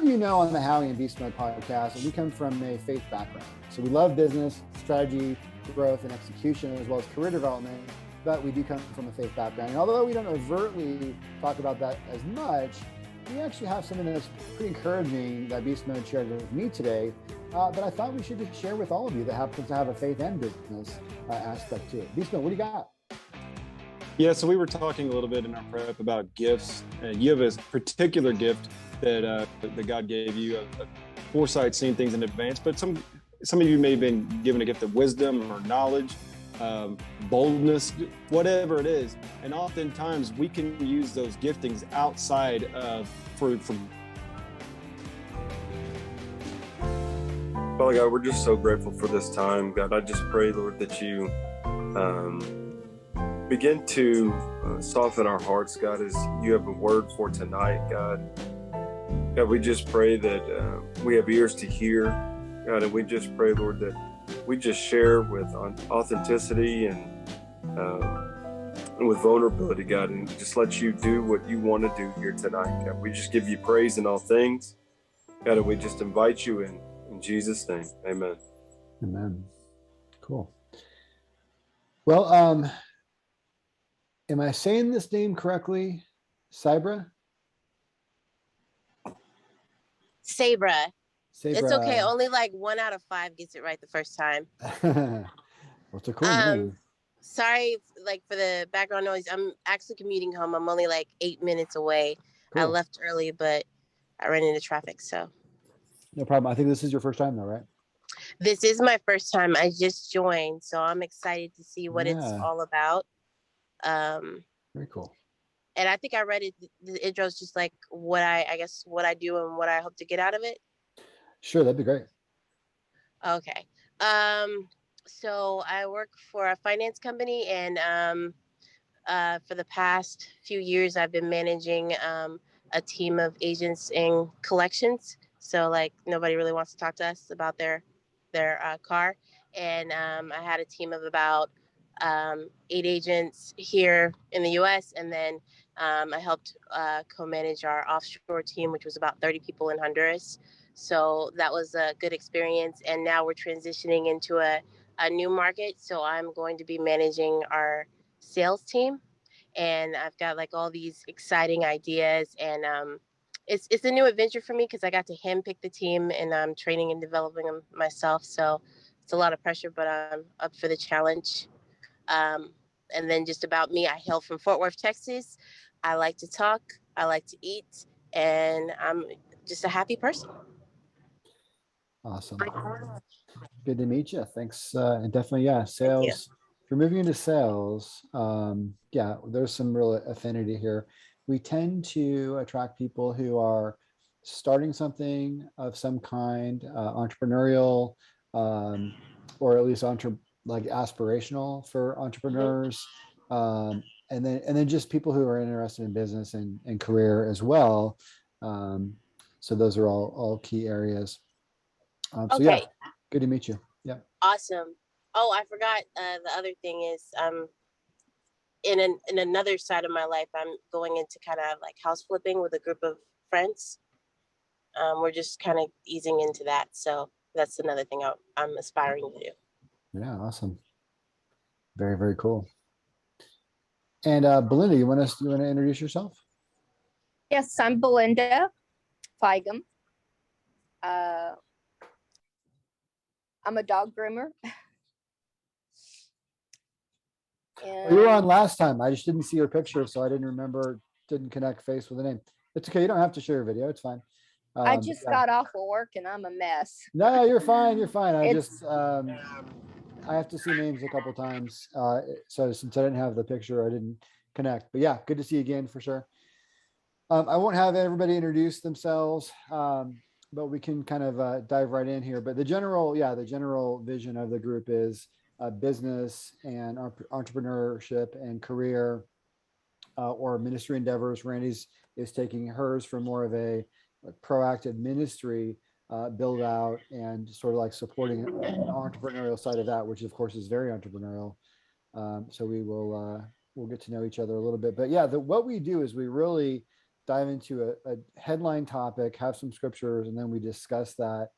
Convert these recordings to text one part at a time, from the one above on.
of you know on the Howie and Beastmode podcast, we come from a faith background. So we love business, strategy, growth, and execution, as well as career development, but we do come from a faith background. And although we don't overtly talk about that as much, we actually have something that's pretty encouraging that Beastmode shared with me today that I thought we should just share with all of you that happens to have a faith and business aspect to it. Beastmode, what do you got? Yeah, so we were talking a little bit in our prep about gifts. You have a particular gift that God gave you, a foresight, seeing things in advance. But some of you may have been given a gift of wisdom or knowledge, boldness, whatever it is. And oftentimes we can use those giftings outside of for. Father God, we're just so grateful for this time. God, I just pray, Lord, that you begin to soften our hearts, God, as you have a word for tonight, God. God, we just pray that we have ears to hear, God, and we just pray, Lord, that we just share with authenticity and with vulnerability, God, and just let you do what you want to do here tonight, God. We just give you praise in all things, God, and we just invite you in Jesus' name. Amen. Amen. Cool. Well, am I saying this name correctly? Sabra? Sabra. It's okay. Only like 1 out of 5 gets it right the first time. What's a cool name? Sorry, for the background noise. I'm actually commuting home. I'm only like 8 minutes away. Cool. I left early, but I ran into traffic, so. No problem. I think this is your first time though, right? This is my first time. I just joined, so I'm excited to see what it's all about. Very cool. And I think I read it. The intro is just like what I do and what I hope to get out of it. Sure, that'd be great. Okay. So I work for a finance company, and for the past few years, I've been managing a team of agents in collections. So like nobody really wants to talk to us about their car, and I had a team of about 8 agents here in the U.S. and then I helped co-manage our offshore team, which was about 30 people in Honduras. So that was a good experience. And now we're transitioning into a new market. So I'm going to be managing our sales team. And I've got like all these exciting ideas. And it's a new adventure for me because I got to handpick the team and I'm training and developing them myself. So it's a lot of pressure, but I'm up for the challenge. And then just about me, I hail from Fort Worth, Texas. I like to talk. I like to eat. And I'm just a happy person. Awesome. Good to meet you. Thanks. And definitely, sales. If you're moving into sales, there's some real affinity here. We tend to attract people who are starting something of some kind, entrepreneurial, or at least aspirational for entrepreneurs, and then just people who are interested in business and career as well. So those are all key areas. Okay. Good to meet you. Yeah. Awesome. Oh, I forgot. The other thing is, in another side of my life, I'm going into kind of like house flipping with a group of friends. We're just kind of easing into that. So that's another thing I'm aspiring to do. Yeah. Awesome. Very, very cool. And Belinda, you want to introduce yourself? Yes, I'm Belinda Feigum. I'm a dog groomer. You were on last time. I just didn't see your picture, so I didn't connect face with the name. It's okay. You don't have to share your video. It's fine. I just got off of work and I'm a mess. No, you're fine. You're fine. I have to see names a couple times. So since I didn't have the picture, I didn't connect. But yeah, good to see you again for sure. I won't have everybody introduce themselves, but we can kind of dive right in here. But the general vision of the group is business and entrepreneurship and career or ministry endeavors. Randy's is taking hers for more of a proactive ministry build out and sort of like supporting the entrepreneurial side of that, which of course is very entrepreneurial. So we'll get to know each other a little bit. But yeah, what we do is we really dive into a headline topic, have some scriptures, and then we discuss that.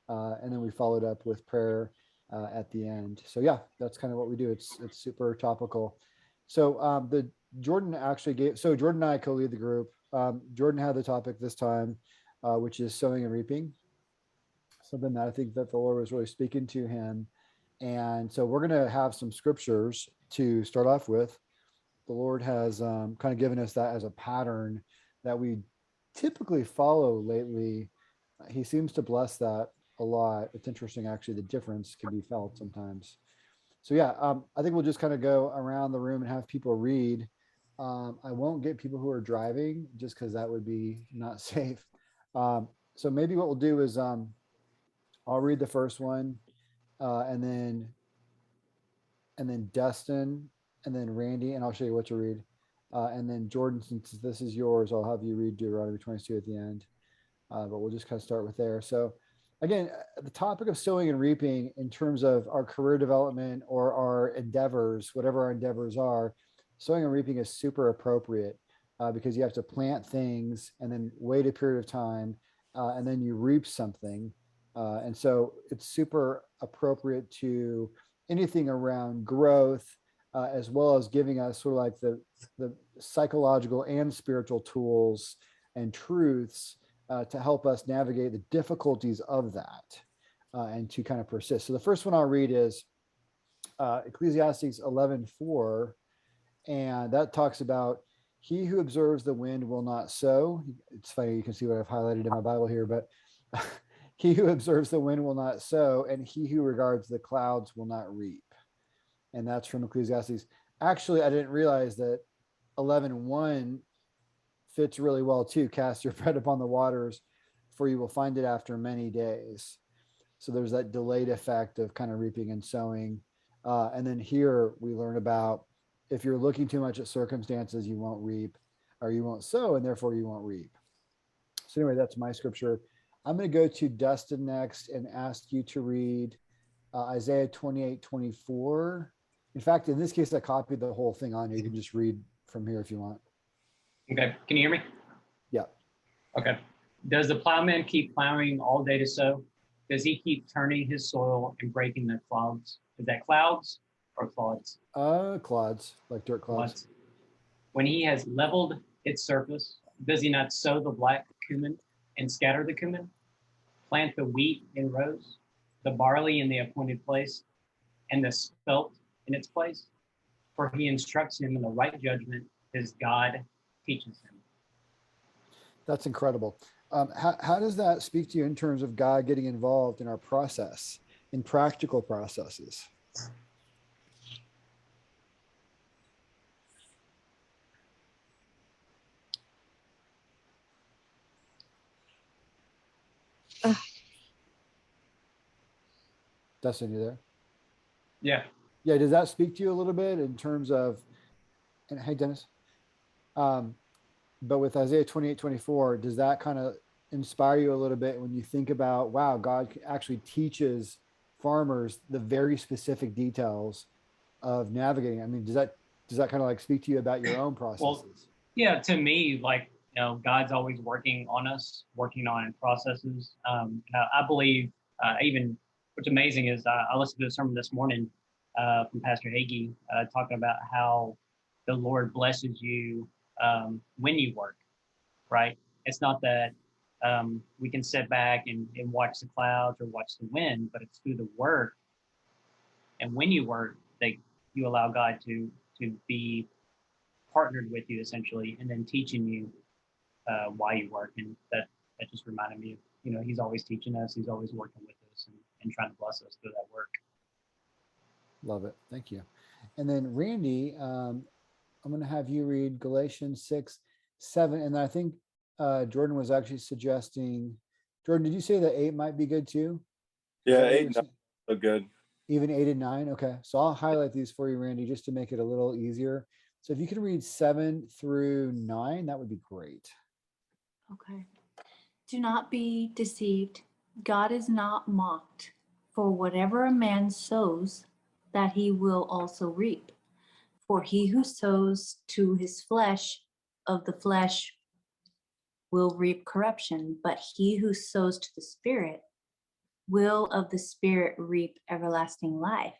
And then we followed up with prayer at the end. So yeah, that's kind of what we do. It's super topical. So Jordan and I co-lead the group. Jordan had the topic this time, which is sowing and reaping. Something that I think that the Lord was really speaking to him. And so we're going to have some scriptures to start off with. The Lord has kind of given us that as a pattern that we typically follow lately. He seems to bless that a lot. It's interesting, actually, the difference can be felt sometimes. So yeah, I think we'll just kind of go around the room and have people read. I won't get people who are driving just because that would be not safe. So maybe what we'll do is I'll read the first one, and then Dustin, and then Randy, and I'll show you what to read. And then Jordan, since this is yours, I'll have you read Deuteronomy 22 at the end. But we'll just kind of start with there. So again, the topic of sowing and reaping in terms of our career development or our endeavors, whatever our endeavors are, sowing and reaping is super appropriate because you have to plant things and then wait a period of time and then you reap something. And so it's super appropriate to anything around growth, as well as giving us sort of like the psychological and spiritual tools and truths to help us navigate the difficulties of that and to kind of persist. So the first one I'll read is Ecclesiastes 11:4, and that talks about he who observes the wind will not sow. It's funny, you can see what I've highlighted in my Bible here, but he who observes the wind will not sow, and he who regards the clouds will not reap. And that's from Ecclesiastes. Actually, I didn't realize that 11:1 fits really well too. Cast your bread upon the waters, for you will find it after many days. So there's that delayed effect of kind of reaping and sowing. And then here we learn about if you're looking too much at circumstances, you won't reap, or you won't sow, and therefore you won't reap. So anyway, that's my scripture. I'm going to go to Dustin next and ask you to read Isaiah 28:24. In fact, in this case, I copied the whole thing on you. You can just read from here if you want. Okay, can you hear me? Yeah. Okay. Does the plowman keep plowing all day to sow? Does he keep turning his soil and breaking the clods? Is that clouds or clods? Clods, like dirt clods. When he has leveled its surface, does he not sow the black cumin and scatter the cumin? Plant the wheat in rows, the barley in the appointed place, and the spelt in its place? For he instructs him in the right judgment, his God teaches him. That's incredible. How does that speak to you in terms of God getting involved in our process, in practical processes? Dustin, you there? Yeah. Yeah, does that speak to you a little bit in terms of, and hey, Dennis, but with Isaiah 28:24, does that kind of inspire you a little bit when you think about, wow, God actually teaches farmers the very specific details of navigating? I mean, does that kind of like speak to you about your own processes? Well, yeah, to me, like, you know, God's always working on us, working on processes. I believe even what's amazing is I listened to a sermon this morning from Pastor Hagee talking about how the Lord blesses you when you work, right? It's not that we can sit back and watch the clouds or watch the wind, but it's through the work. And when you work, that you allow God to be partnered with you essentially, and then teaching you why you work. And that just reminded me of, you know, he's always teaching us, he's always working with us and trying to bless us through that work. Love it. Thank you. And then Randy, I'm going to have you read Galatians 6:7. And I think Jordan was actually suggesting, Jordan, did you say that 8 might be good too? Yeah, 8 and 9 are good. Even 8 and 9. Okay. So I'll highlight these for you, Randy, just to make it a little easier. So if you can read 7 through 9, that would be great. Okay. Do not be deceived. God is not mocked. For whatever a man sows, that he will also reap. For he who sows to his flesh, of the flesh will reap corruption, but he who sows to the Spirit will of the Spirit reap everlasting life.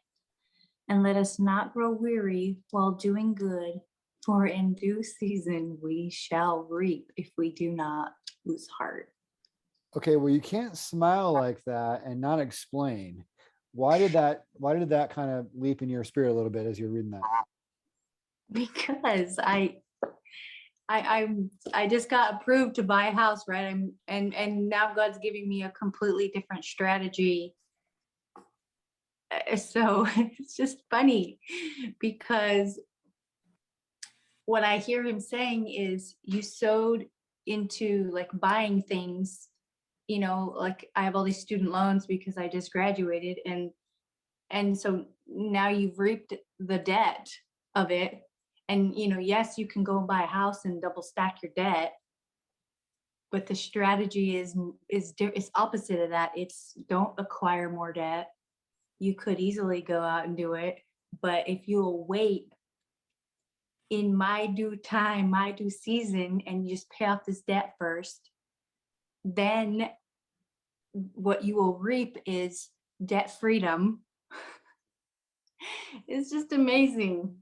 And let us not grow weary while doing good, for in due season we shall reap if we do not lose heart. Okay, well, you can't smile like that and not explain. Why did that kind of leap in your spirit a little bit as you're reading that? Because I just got approved to buy a house, right? And now God's giving me a completely different strategy. So it's just funny because what I hear him saying is you sowed into like buying things, you know, like I have all these student loans because I just graduated, and so now you've reaped the debt of it. And, you know, yes, you can go and buy a house and double stack your debt, but the strategy is opposite of that. It's don't acquire more debt. You could easily go out and do it, but if you'll wait in my due time, my due season, and you just pay off this debt first, then what you will reap is debt freedom. It's just amazing.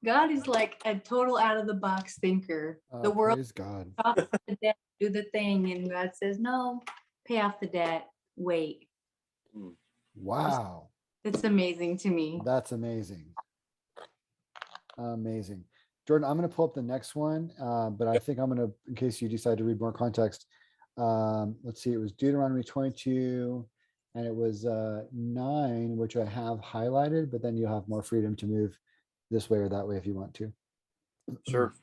God is like a total out of the box thinker. The world, Praise God. pay off the debt, do the thing, and God says, no, pay off the debt, wait. Wow. It's amazing to me. That's amazing. Amazing. Jordan, I'm going to pull up the next one, but I think I'm going to, in case you decide to read more context, let's see, it was Deuteronomy 22, and it was 9, which I have highlighted, but then you'll have more freedom to move this way or that way if you want to. Sure.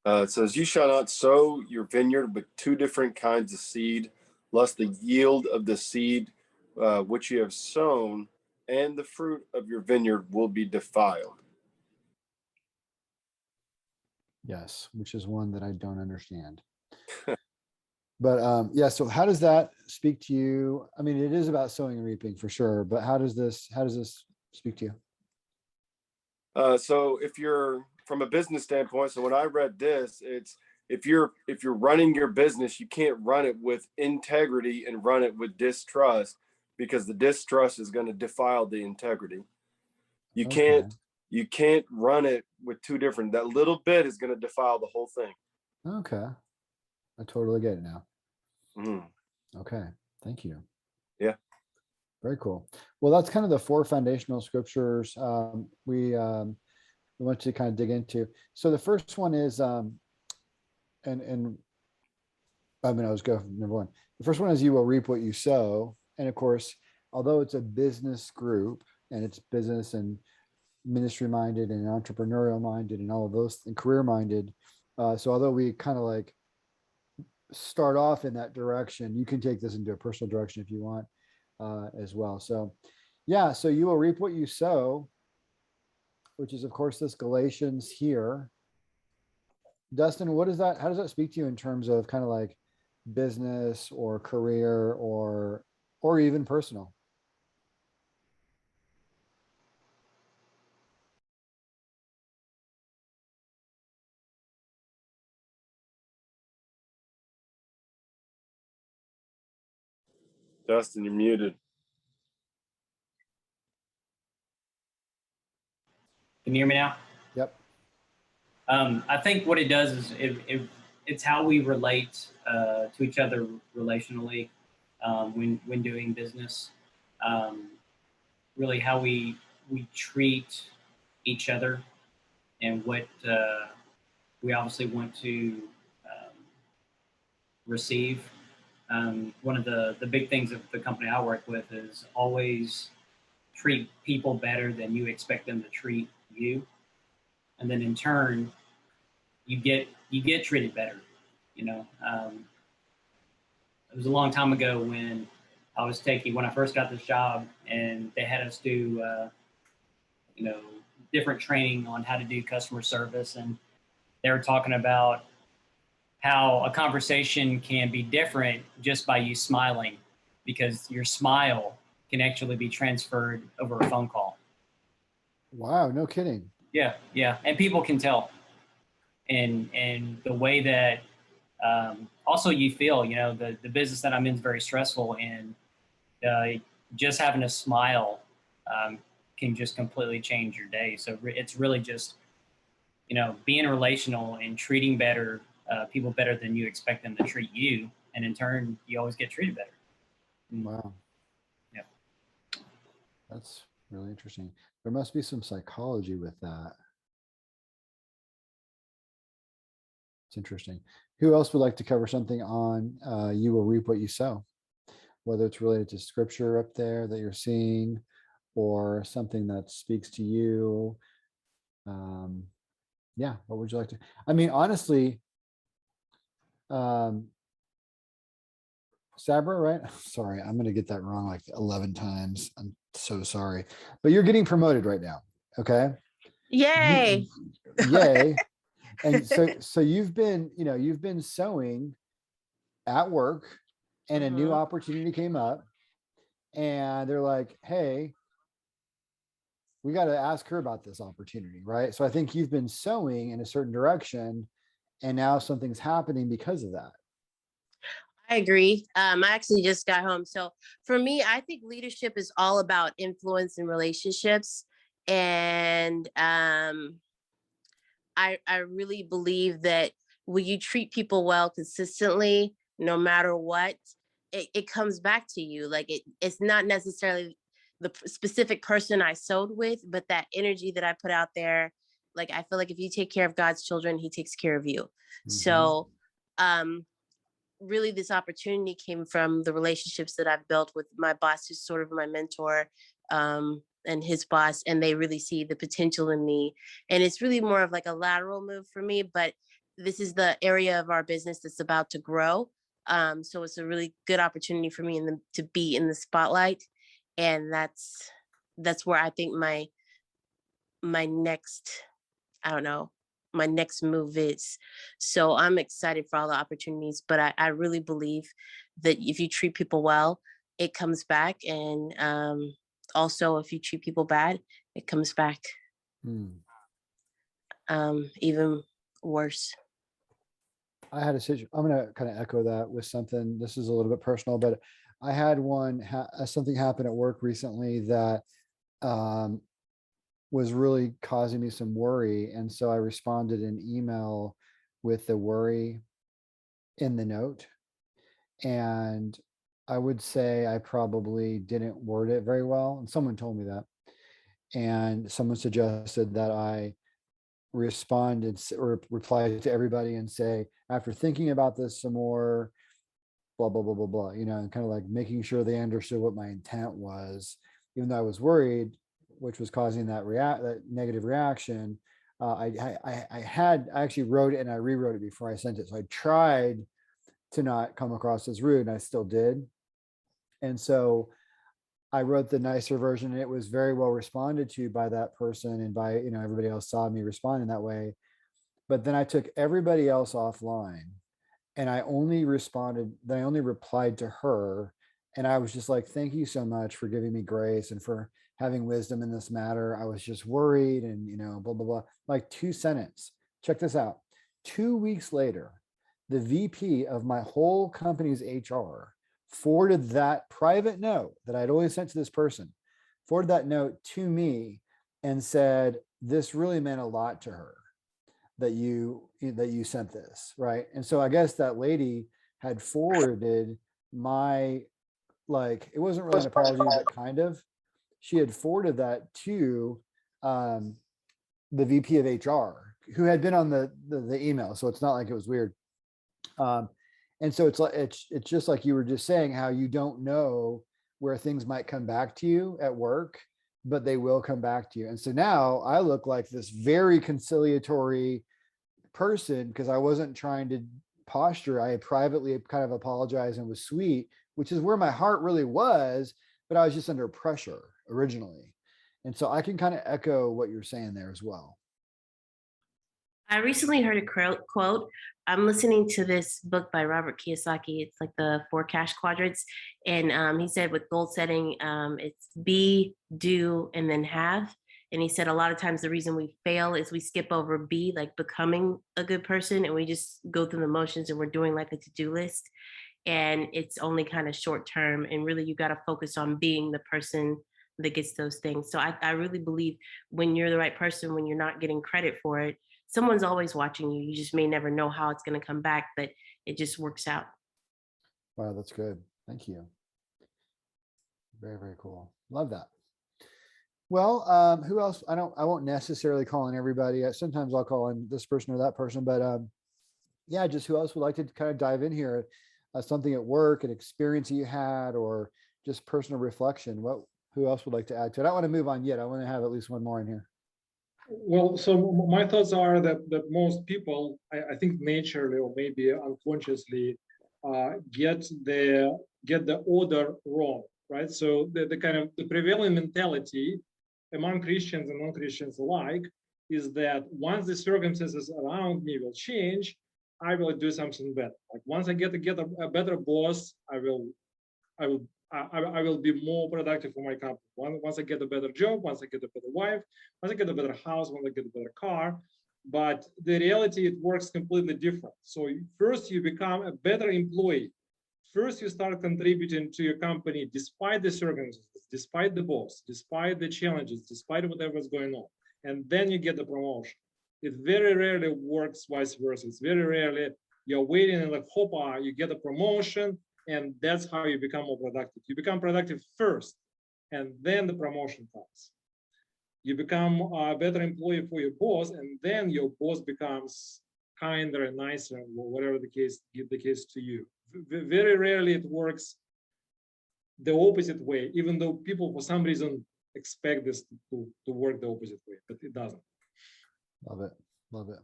It says, you shall not sow your vineyard with two different kinds of seed, lest the yield of the seed which you have sown and the fruit of your vineyard will be defiled. Yes, which is one that I don't understand. But yeah, so how does that speak to you? I mean, it is about sowing and reaping for sure, but how does this speak to you? So if you're from a business standpoint, so when I read this, it's if you're running your business, you can't run it with integrity and run it with distrust, because the distrust is going to defile the integrity. You can't run it with two different. That little bit is going to defile the whole thing. Okay, I totally get it now. Mm-hmm. Okay, thank you. Yeah. Very cool. Well, that's kind of the 4 foundational scriptures we want to kind of dig into. So the first one is, and I mean, I was going from number 1. The first one is you will reap what you sow. And of course, although it's a business group and it's business and ministry minded and entrepreneurial minded and all of those and career minded. So although we kind of like start off in that direction, you can take this into a personal direction if you want as well. So yeah, so you will reap what you sow, which is of course this Galatians here. Dustin, what is that? How does that speak to you in terms of kind of like business or career or even personal? Dustin, you're muted. Can you hear me now? Yep. I think what it does is it's how we relate to each other relationally when doing business. Really, how we treat each other, and what we obviously want to receive. One of the big things of the company I work with is always treat people better than you expect them to treat you, and then in turn you get treated better. You know, it was a long time ago when I first got this job, and they had us do different training on how to do customer service, and they were talking about how a conversation can be different just by you smiling, because your smile can actually be transferred over a phone call. Wow, no kidding. Yeah, and people can tell. And the way that Also, you feel, the business that I'm in is very stressful, and just having a smile can just completely change your day. So it's really just, being relational and treating people better than you expect them to treat you. And in turn, you always get treated better. Wow. Yeah. That's really interesting. There must be some psychology with that. It's interesting. Who else would like to cover something on you will reap what you sow? Whether it's related to scripture up there that you're seeing or something that speaks to you. Yeah, what would you like to? I mean, honestly, Sabra, right? Sorry, I'm going to get that wrong like 11 times. I'm so sorry. But you're getting promoted right now. Okay. Yay. Yay. And so you've been sowing at work and a new opportunity came up and they're like, hey, we got to ask her about this opportunity, right? So I think you've been sowing in a certain direction and now something's happening because of that. I agree. I actually just got home. So for me, I think leadership is all about influence and relationships. And I really believe that when you treat people well consistently, no matter what, it comes back to you. Like it's not necessarily the specific person I sowed with, but that energy that I put out there. Like I feel like if you take care of God's children, he takes care of you. Mm-hmm. So really this opportunity came from the relationships that I've built with my boss, who's sort of my mentor, and his boss, and they really see the potential in me. And it's really more of like a lateral move for me, but this is the area of our business that's about to grow. So it's a really good opportunity for me to be in the spotlight. And that's where I think my next, my next move is. So I'm excited for all the opportunities, but I really believe that if you treat people well, it comes back. And also if you treat people bad, it comes back. Even worse. I had a situation. I'm going to kind of echo that with something. This is a little bit personal, but I had something happen at work recently that was really causing me some worry. And so I responded in email with the worry in the note. And I would say I probably didn't word it very well. And someone told me that. And someone suggested that I responded or reply to everybody and say, after thinking about this some more, blah, blah, blah, blah, blah, and kind of like making sure they understood what my intent was, even though I was worried, which was causing that negative reaction. I actually wrote it and I rewrote it before I sent it. So I tried to not come across as rude, and I still did. And so I wrote the nicer version, and it was very well responded to by that person and by, everybody else saw me responding that way. But then I took everybody else offline and I only replied to her. And I was just like, thank you so much for giving me grace and for having wisdom in this matter. I was just worried and, blah, blah, blah, like 2 sentences. Check this out. 2 weeks later, the VP of my whole company's HR forwarded that private note that I'd always sent to this person, forwarded that note to me and said, this really meant a lot to her that you sent this, right? And so I guess that lady had forwarded my, like, it wasn't really an apology, but kind of, she had forwarded that to the VP of HR who had been on the email. So it's not like it was weird. And so it's just like you were just saying, how you don't know where things might come back to you at work, but they will come back to you. And so now I look like this very conciliatory person because I wasn't trying to posture. I privately kind of apologized and was sweet, which is where my heart really was, but I was just under pressure originally. And so I can kind of echo what you're saying there as well. I recently heard a quote. I'm listening to this book by Robert Kiyosaki. It's like the 4 cash quadrants. And he said with goal setting, it's be, do, and then have. And he said a lot of times the reason we fail is we skip over B, like becoming a good person, and we just go through the motions and we're doing like a to-do list. And it's only kind of short term. And really, you got to focus on being the person that gets those things. So I really believe when you're the right person, when you're not getting credit for it, someone's always watching you. You just may never know how it's going to come back, but it just works out. Wow, that's good. Thank you. Very, very cool. Love that. Well, who else? I won't necessarily call in everybody. Sometimes I'll call in this person or that person, but yeah, just who else would like to kind of dive in here? Something at work, an experience you had, or just personal reflection. Who else would like to add to it? I don't want to move on yet. I want to have at least one more in here. Well, so my thoughts are that most people, I think naturally or maybe unconsciously, get the order wrong, right? So the kind of the prevailing mentality among Christians and non-Christians alike is that once the circumstances around me will change, I will do something better. Like once I get a better boss, I will be more productive for my company. Once I get a better job, once I get a better wife, once I get a better house, once I get a better car. But the reality, it works completely different. So first you become a better employee. First you start contributing to your company despite the circumstances, despite the boss, despite the challenges, despite whatever's going on. And then you get the promotion. It very rarely works vice versa. It's very rarely you're waiting and like, hopa, you get a promotion, and that's how you become more productive. You become productive first, and then the promotion comes. You become a better employee for your boss, and then your boss becomes kinder and nicer, whatever the case to you. Very rarely it works the opposite way, even though people for some reason expect this to work the opposite way, but it doesn't. Love it. Love it.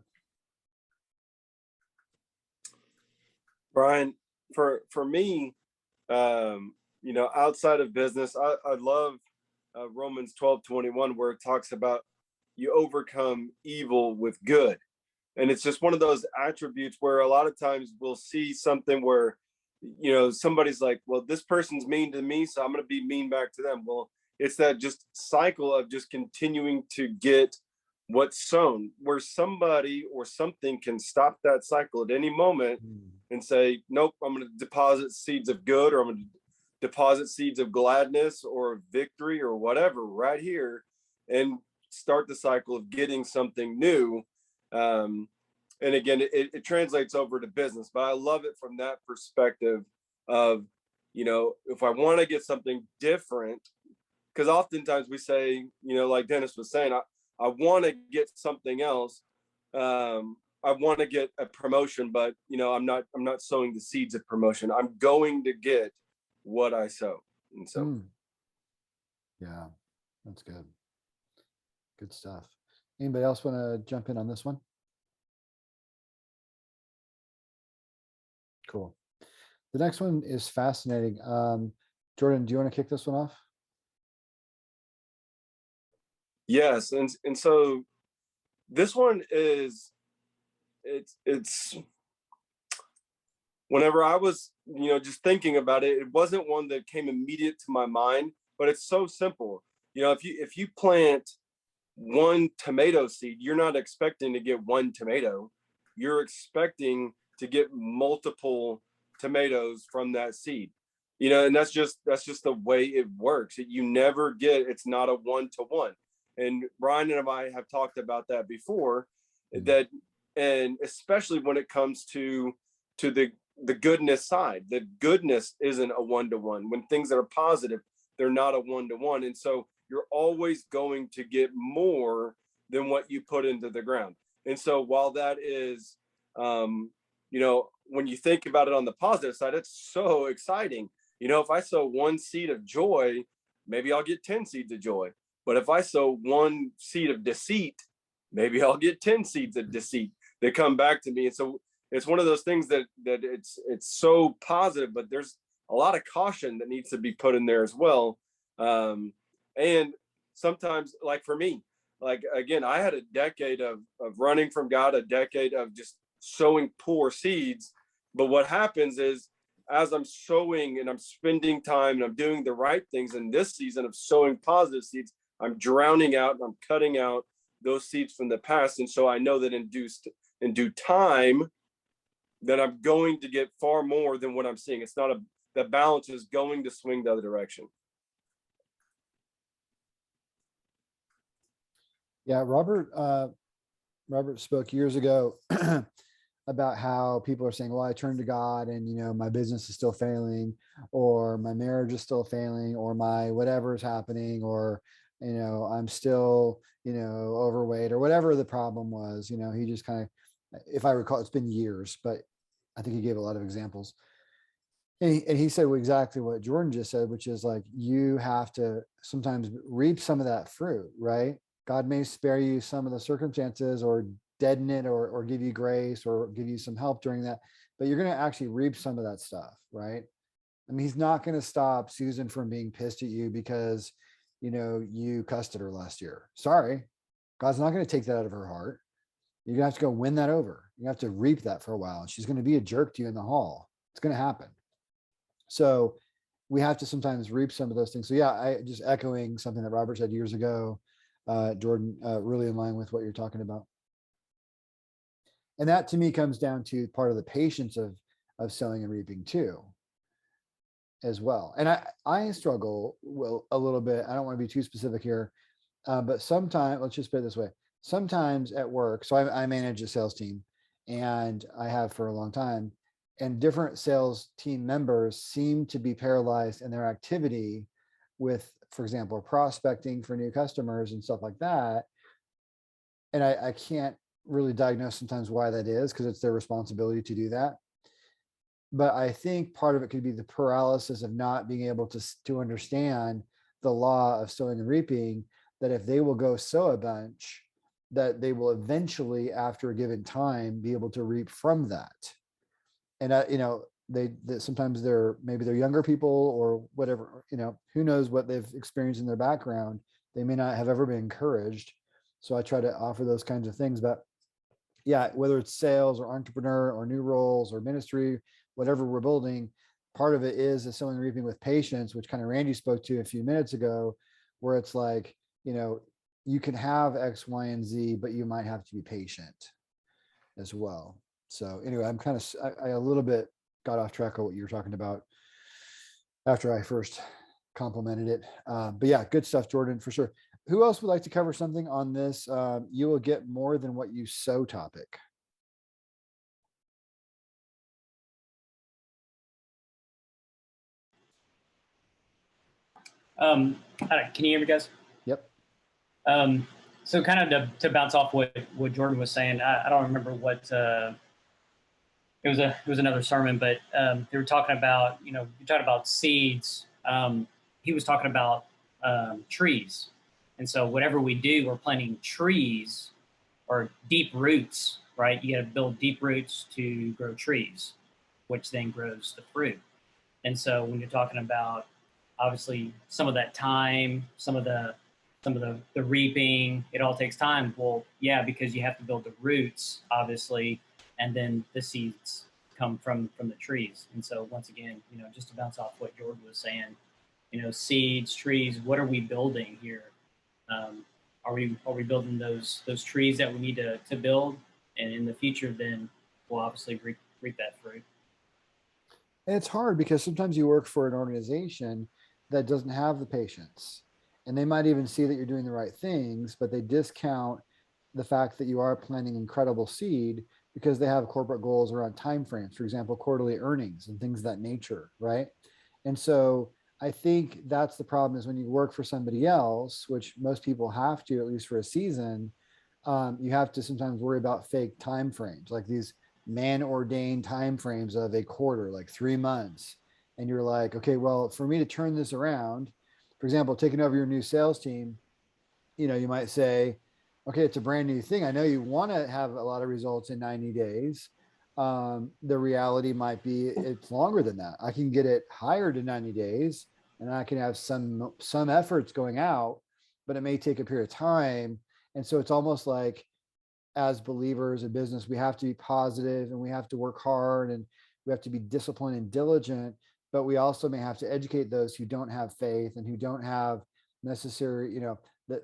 Brian, for me, outside of business, I love Romans 12:21, where it talks about you overcome evil with good. And it's just one of those attributes where a lot of times we'll see something where, somebody's like, well, this person's mean to me, so I'm going to be mean back to them. Well, it's that just cycle of just continuing to get what's sown, where somebody or something can stop that cycle at any moment and say, nope, I'm going to deposit seeds of good, or I'm going to deposit seeds of gladness or victory or whatever right here, and start the cycle of getting something new. And again, it translates over to business, but I love it from that perspective of, if I want to get something different, because oftentimes we say, like Dennis was saying, I want to get something else. I want to get a promotion, but I'm not sowing the seeds of promotion. I'm going to get what I sow. And so, yeah, that's good. Good stuff. Anybody else want to jump in on this one? Cool. The next one is fascinating. Jordan, do you want to kick this one off? Yes, and so this one is it's whenever I was just thinking about it, it wasn't one that came immediate to my mind, but it's so simple. If you plant one tomato seed, you're not expecting to get one tomato. You're expecting to get multiple tomatoes from that seed. And that's just the way it works. You never get, it's not a one-to-one. And Brian and I have talked about that before, that, and especially when it comes to the goodness side, the goodness isn't a one-to-one. When things that are positive, they're not a one-to-one. And so you're always going to get more than what you put into the ground. And so while that is, when you think about it on the positive side, it's so exciting. If I sow one seed of joy, maybe I'll get 10 seeds of joy. But if I sow one seed of deceit, maybe I'll get 10 seeds of deceit that come back to me. And so it's one of those things that it's so positive, but there's a lot of caution that needs to be put in there as well. And sometimes, like for me, like, again, I had a decade of running from God, a decade of just sowing poor seeds. But what happens is, as I'm sowing and I'm spending time and I'm doing the right things in this season of sowing positive seeds, I'm drowning out and I'm cutting out those seeds from the past. And so I know that in due time, that I'm going to get far more than what I'm seeing. It's not the balance is going to swing the other direction. Yeah, Robert spoke years ago about how people are saying, well, I turned to God and, my business is still failing, or my marriage is still failing, or my whatever is happening, or, I'm still, overweight, or whatever the problem was. He just kind of, if I recall, it's been years, but I think he gave a lot of examples. And he said exactly what Jordan just said, which is like, you have to sometimes reap some of that fruit, right? God may spare you some of the circumstances, or deaden it, or give you grace, or give you some help during that, but you're going to actually reap some of that stuff, right? I mean, he's not going to stop Susan from being pissed at you because, you cussed at her last year. Sorry. God's not going to take that out of her heart. You're gonna have to go win that over. You have to reap that for a while. And she's going to be a jerk to you in the hall. It's going to happen. So we have to sometimes reap some of those things. So yeah, I just echoing something that Robert said years ago, Jordan, really in line with what you're talking about. And that to me comes down to part of the patience of sowing and reaping too, as well. And I struggle a little bit. I don't want to be too specific here, but sometimes, let's just put it this way. Sometimes at work, so I manage a sales team, and I have for a long time, and different sales team members seem to be paralyzed in their activity with, for example, prospecting for new customers and stuff like that. And I can't really diagnose sometimes why that is, because it's their responsibility to do that. But I think part of it could be the paralysis of not being able to understand the law of sowing and reaping, that if they will go sow a bunch, that they will eventually, after a given time, be able to reap from that. And they sometimes maybe they're younger people or whatever, who knows what they've experienced in their background. They may not have ever been encouraged. So I try to offer those kinds of things. But yeah, whether it's sales or entrepreneur or new roles or ministry, whatever we're building, part of it is the sowing and reaping with patience, which kind of Randy spoke to a few minutes ago, where it's like, you can have X, Y, and Z, but you might have to be patient as well. So anyway, I a little bit got off track of what you were talking about after I first complimented it. But yeah, good stuff, Jordan, for sure. Who else would like to cover something on this? You will get more than what you sow topic. Can you hear me, guys? Yep. So kind of to bounce off what Jordan was saying, I don't remember what it was another sermon, but they were talking about, you talked about seeds. He was talking about trees. And so whatever we do, we're planting trees or deep roots, right? You got to build deep roots to grow trees, which then grows the fruit. And so when you're talking about, obviously, some of that time, some of the reaping, it all takes time. Well, yeah, because you have to build the roots, obviously, and then the seeds come from the trees. And so once again, just to bounce off what Jordan was saying, seeds, trees, what are we building here? Are we building those trees that we need to build? And in the future, then we'll obviously reap that fruit. And it's hard because sometimes you work for an organization that doesn't have the patience, and they might even see that you're doing the right things, but they discount the fact that you are planting incredible seed because they have corporate goals around timeframes, for example, quarterly earnings and things of that nature, right? And so I think that's the problem, is when you work for somebody else, which most people have to, at least for a season, you have to sometimes worry about fake timeframes, like these man-ordained timeframes of a quarter, like 3 months. And you're like, okay, well, for me to turn this around, for example, taking over your new sales team, you might say, okay, it's a brand new thing. I know you want to have a lot of results in 90 days. The reality might be it's longer than that. I can get it higher to 90 days and I can have some efforts going out, but it may take a period of time. And so it's almost like, as believers in business, we have to be positive and we have to work hard and we have to be disciplined and diligent, but we also may have to educate those who don't have faith and who don't have necessary, that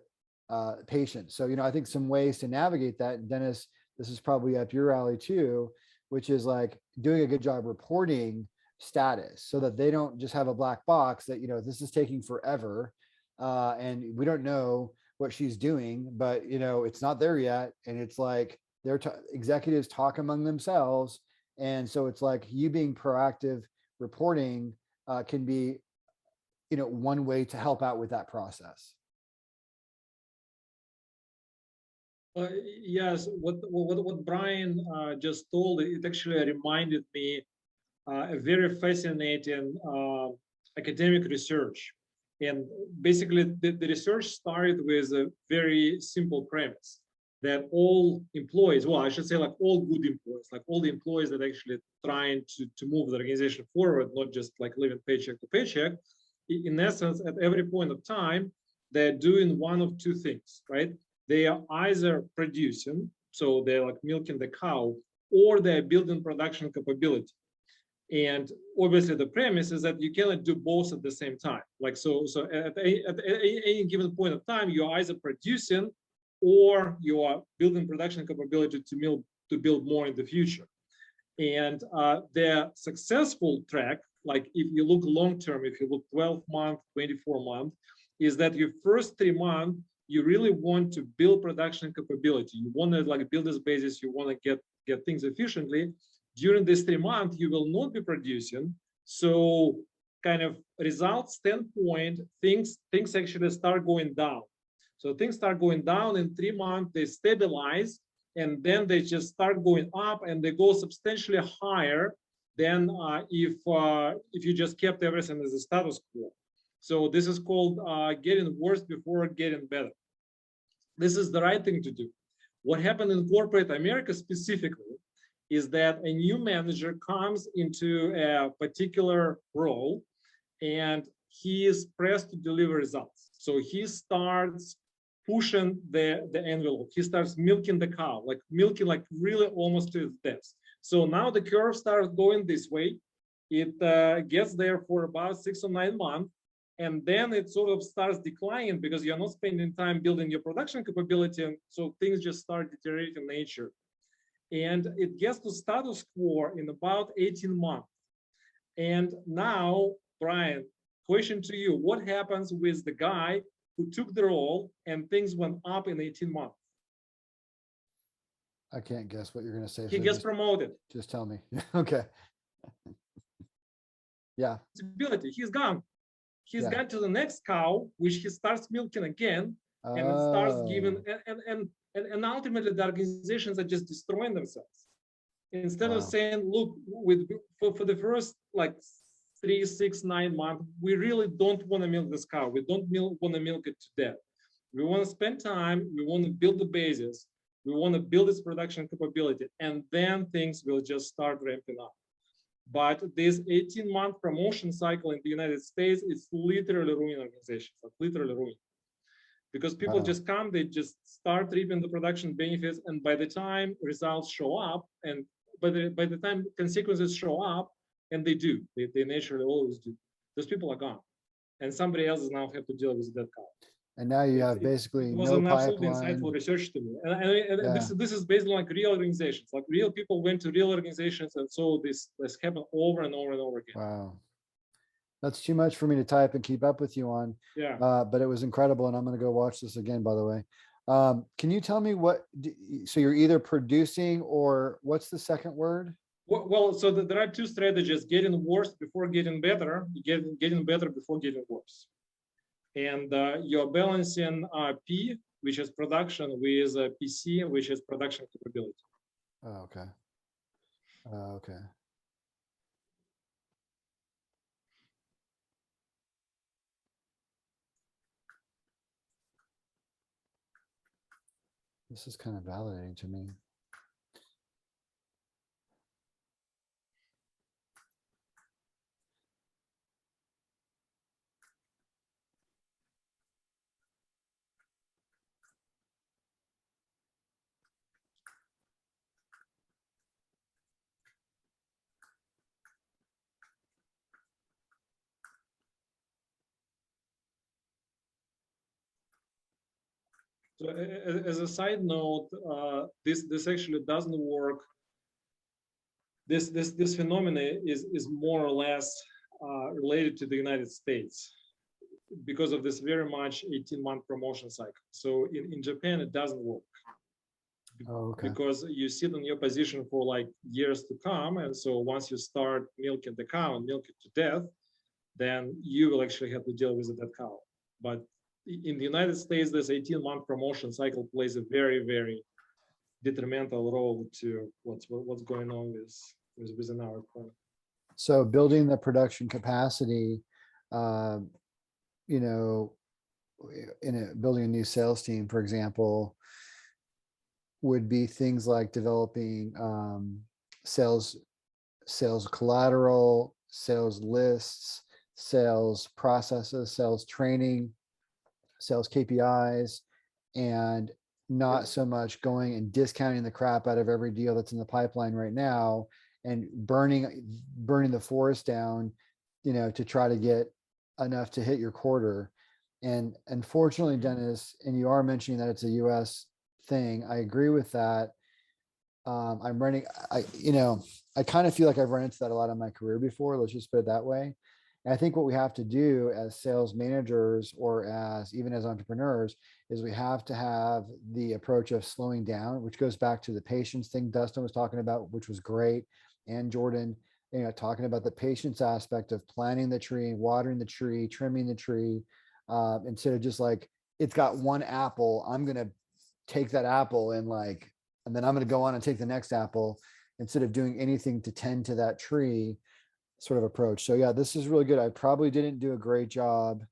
patience. So, I think some ways to navigate that, and Dennis, this is probably up your alley too, which is like doing a good job reporting status so that they don't just have a black box that, this is taking forever. And we don't know what she's doing, but it's not there yet. And it's like executives talk among themselves. And so it's like you being proactive reporting can be, one way to help out with that process. Yes, what Brian just told, it actually reminded me a very fascinating academic research. And basically the research started with a very simple premise that all employees, well, I should say like all good employees, like all the employees that actually trying to move the organization forward, not just like living paycheck to paycheck, in essence, at every point of time, they're doing one of two things, right? They are either producing, so they're like milking the cow, or they're building production capability. And obviously the premise is that you cannot do both at the same time. Like, so at any given point of time, you're either producing or you are building production capability to build more in the future. And their successful track, like if you look long-term, if you look 12 months, 24 months, is that your first 3 months, you really want to build production capability. You want to like build this basis, you want to get things efficiently. During this 3 months, you will not be producing. So kind of results standpoint, things actually start going down. So things start going down in 3 months, they stabilize, and then they just start going up, and they go substantially higher than if you just kept everything as a status quo. So this is called getting worse before getting better. This is the right thing to do. What happened in corporate America specifically is that a new manager comes into a particular role and he is pressed to deliver results. So he starts pushing the envelope. He starts milking the cow, like milking like really almost to its death. So now the curve starts going this way. It gets there for about 6 or 9 months. And then it sort of starts declining because you're not spending time building your production capability. And so things just start deteriorating nature. And it gets to status quo in about 18 months. And now, Brian, question to you, what happens with the guy who took the role and things went up in 18 months? I can't guess what you're going to say. He gets promoted. Just tell me. Okay. Yeah. He's gone. He's gone to the next cow, which he starts milking again, and it starts giving, and ultimately the organizations are just destroying themselves. Instead of saying, look, for the first like 3, 6, 9 months, we really don't want to milk this cow. We don't want to milk it to death. We want to spend time. We want to build the basis. We want to build its production capability, and then things will just start ramping up. But this 18-month promotion cycle in the United States is literally ruining organizations, like literally ruining. Because people just come, they just start reaping the production benefits, and by the time results show up, and by the time consequences show up, and they do, they naturally always do, those people are gone. And somebody else is now have to deal with that cow. And now you have basically it was no an absolutely pipeline. insightful research to me. And this is based on like real organizations, like real people went to real organizations, and so this happened over and over and over again. Wow. That's too much for me to type and keep up with you on. Yeah. But it was incredible, and I'm going to go watch this again, by the way. Can you tell me so you're either producing, or what's the second word? Well, so there are two strategies: getting worse before getting better, getting better before getting worse. And you're balancing P, which is production, with PC, which is production capability. Oh, okay. Okay. This is kind of validating to me. So as a side note, this actually doesn't work. This phenomena is more or less related to the United States because of this very much 18-month promotion cycle. So in Japan, it doesn't work. Oh, okay. Because you sit in your position for like years to come. And so once you start milking the cow and milk it to death, then you will actually have to deal with that cow. But in the United States, this 18-month promotion cycle plays a very, very detrimental role to what's going on within our economy. So building the production capacity, building a new sales team, for example, would be things like developing sales collateral, sales lists, sales processes, sales training, sales KPIs, and not so much going and discounting the crap out of every deal that's in the pipeline right now and burning the forest down, to try to get enough to hit your quarter. And unfortunately, Dennis, and you are mentioning that it's a US thing, I agree with that. I kind of feel like I've run into that a lot in my career before, let's just put it that way. And I think what we have to do as sales managers or even as entrepreneurs is we have to have the approach of slowing down, which goes back to the patience thing Dustin was talking about, which was great. And Jordan, talking about the patience aspect of planting the tree, watering the tree, trimming the tree, instead of just like, it's got one apple, I'm going to take that apple and then I'm going to go on and take the next apple, instead of doing anything to tend to that tree sort of approach. So yeah, this is really good. I probably didn't do a great job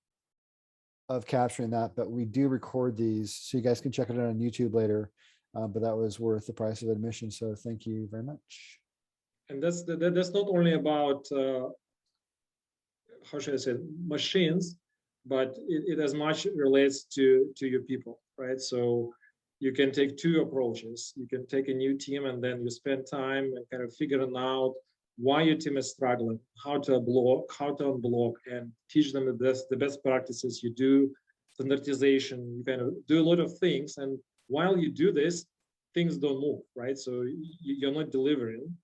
of capturing that, but we do record these, so you guys can check it out on YouTube later. But that was worth the price of admission. So thank you very much. And that's not only about, how should I say, machines, but it as much relates to your people, right? So you can take two approaches. You can take a new team and then you spend time and kind of figuring out why your team is struggling, how to unblock, and teach them the best practices. You do standardization, you kind of do a lot of things. And while you do this, things don't move, right? So you're not delivering.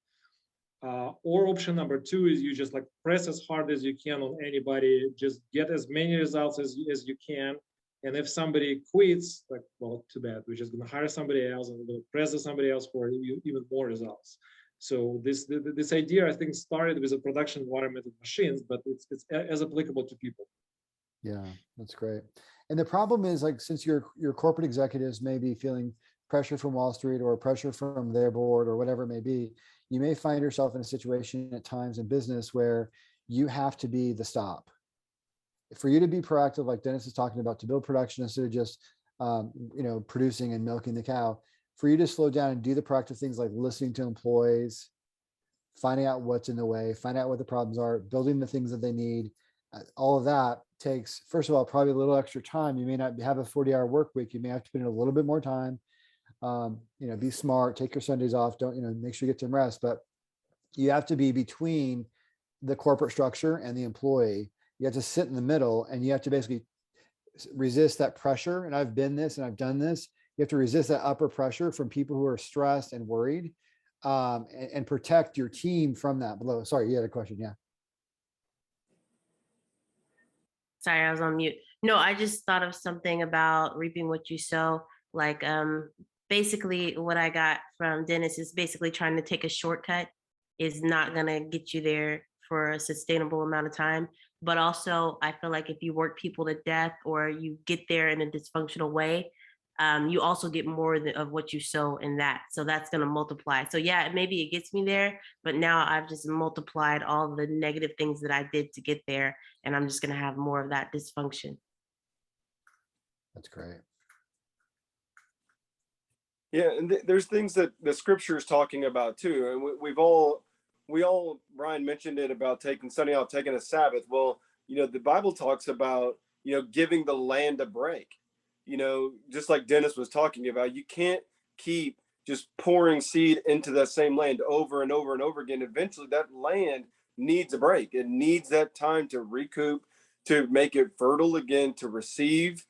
Or option number two is you just like press as hard as you can on anybody, just get as many results as you can. And if somebody quits, like, well, too bad, we're just going to hire somebody else and we're going to press somebody else for even more results. So this idea, I think, started with a production environment of machines, but it's as applicable to people. Yeah, that's great. And the problem is, like, since your corporate executives may be feeling pressure from Wall Street or pressure from their board or whatever it may be, you may find yourself in a situation at times in business where you have to be the stop. For you to be proactive, like Dennis is talking about, to build production instead of just producing and milking the cow, for you to slow down and do the proactive things like listening to employees, finding out what's in the way, find out what the problems are, building the things that they need, all of that takes, first of all, probably a little extra time. You may not have a 40-hour work week. You may have to put in a little bit more time. Be smart, take your Sundays off, don't, make sure you get some rest, but you have to be between the corporate structure and the employee. You have to sit in the middle, and you have to basically resist that pressure. And I've been this and I've done this. You have to resist that upper pressure from people who are stressed and worried, and protect your team from that below. Sorry, you had a question. Yeah. Sorry, I was on mute. No, I just thought of something about reaping what you sow. Like, basically what I got from Dennis is basically trying to take a shortcut is not going to get you there for a sustainable amount of time. But also, I feel like if you work people to death or you get there in a dysfunctional way, you also get more of what you sow in that. So that's going to multiply. So yeah, maybe it gets me there, but now I've just multiplied all the negative things that I did to get there. And I'm just going to have more of that dysfunction. That's great. Yeah, and there's things that the scripture is talking about too. And we all, Brian mentioned it about taking Sunday off, taking a Sabbath. Well, the Bible talks about, giving the land a break. Just like Dennis was talking about, you can't keep just pouring seed into that same land over and over and over again. Eventually that land needs a break. It needs that time to recoup, to make it fertile again, to receive.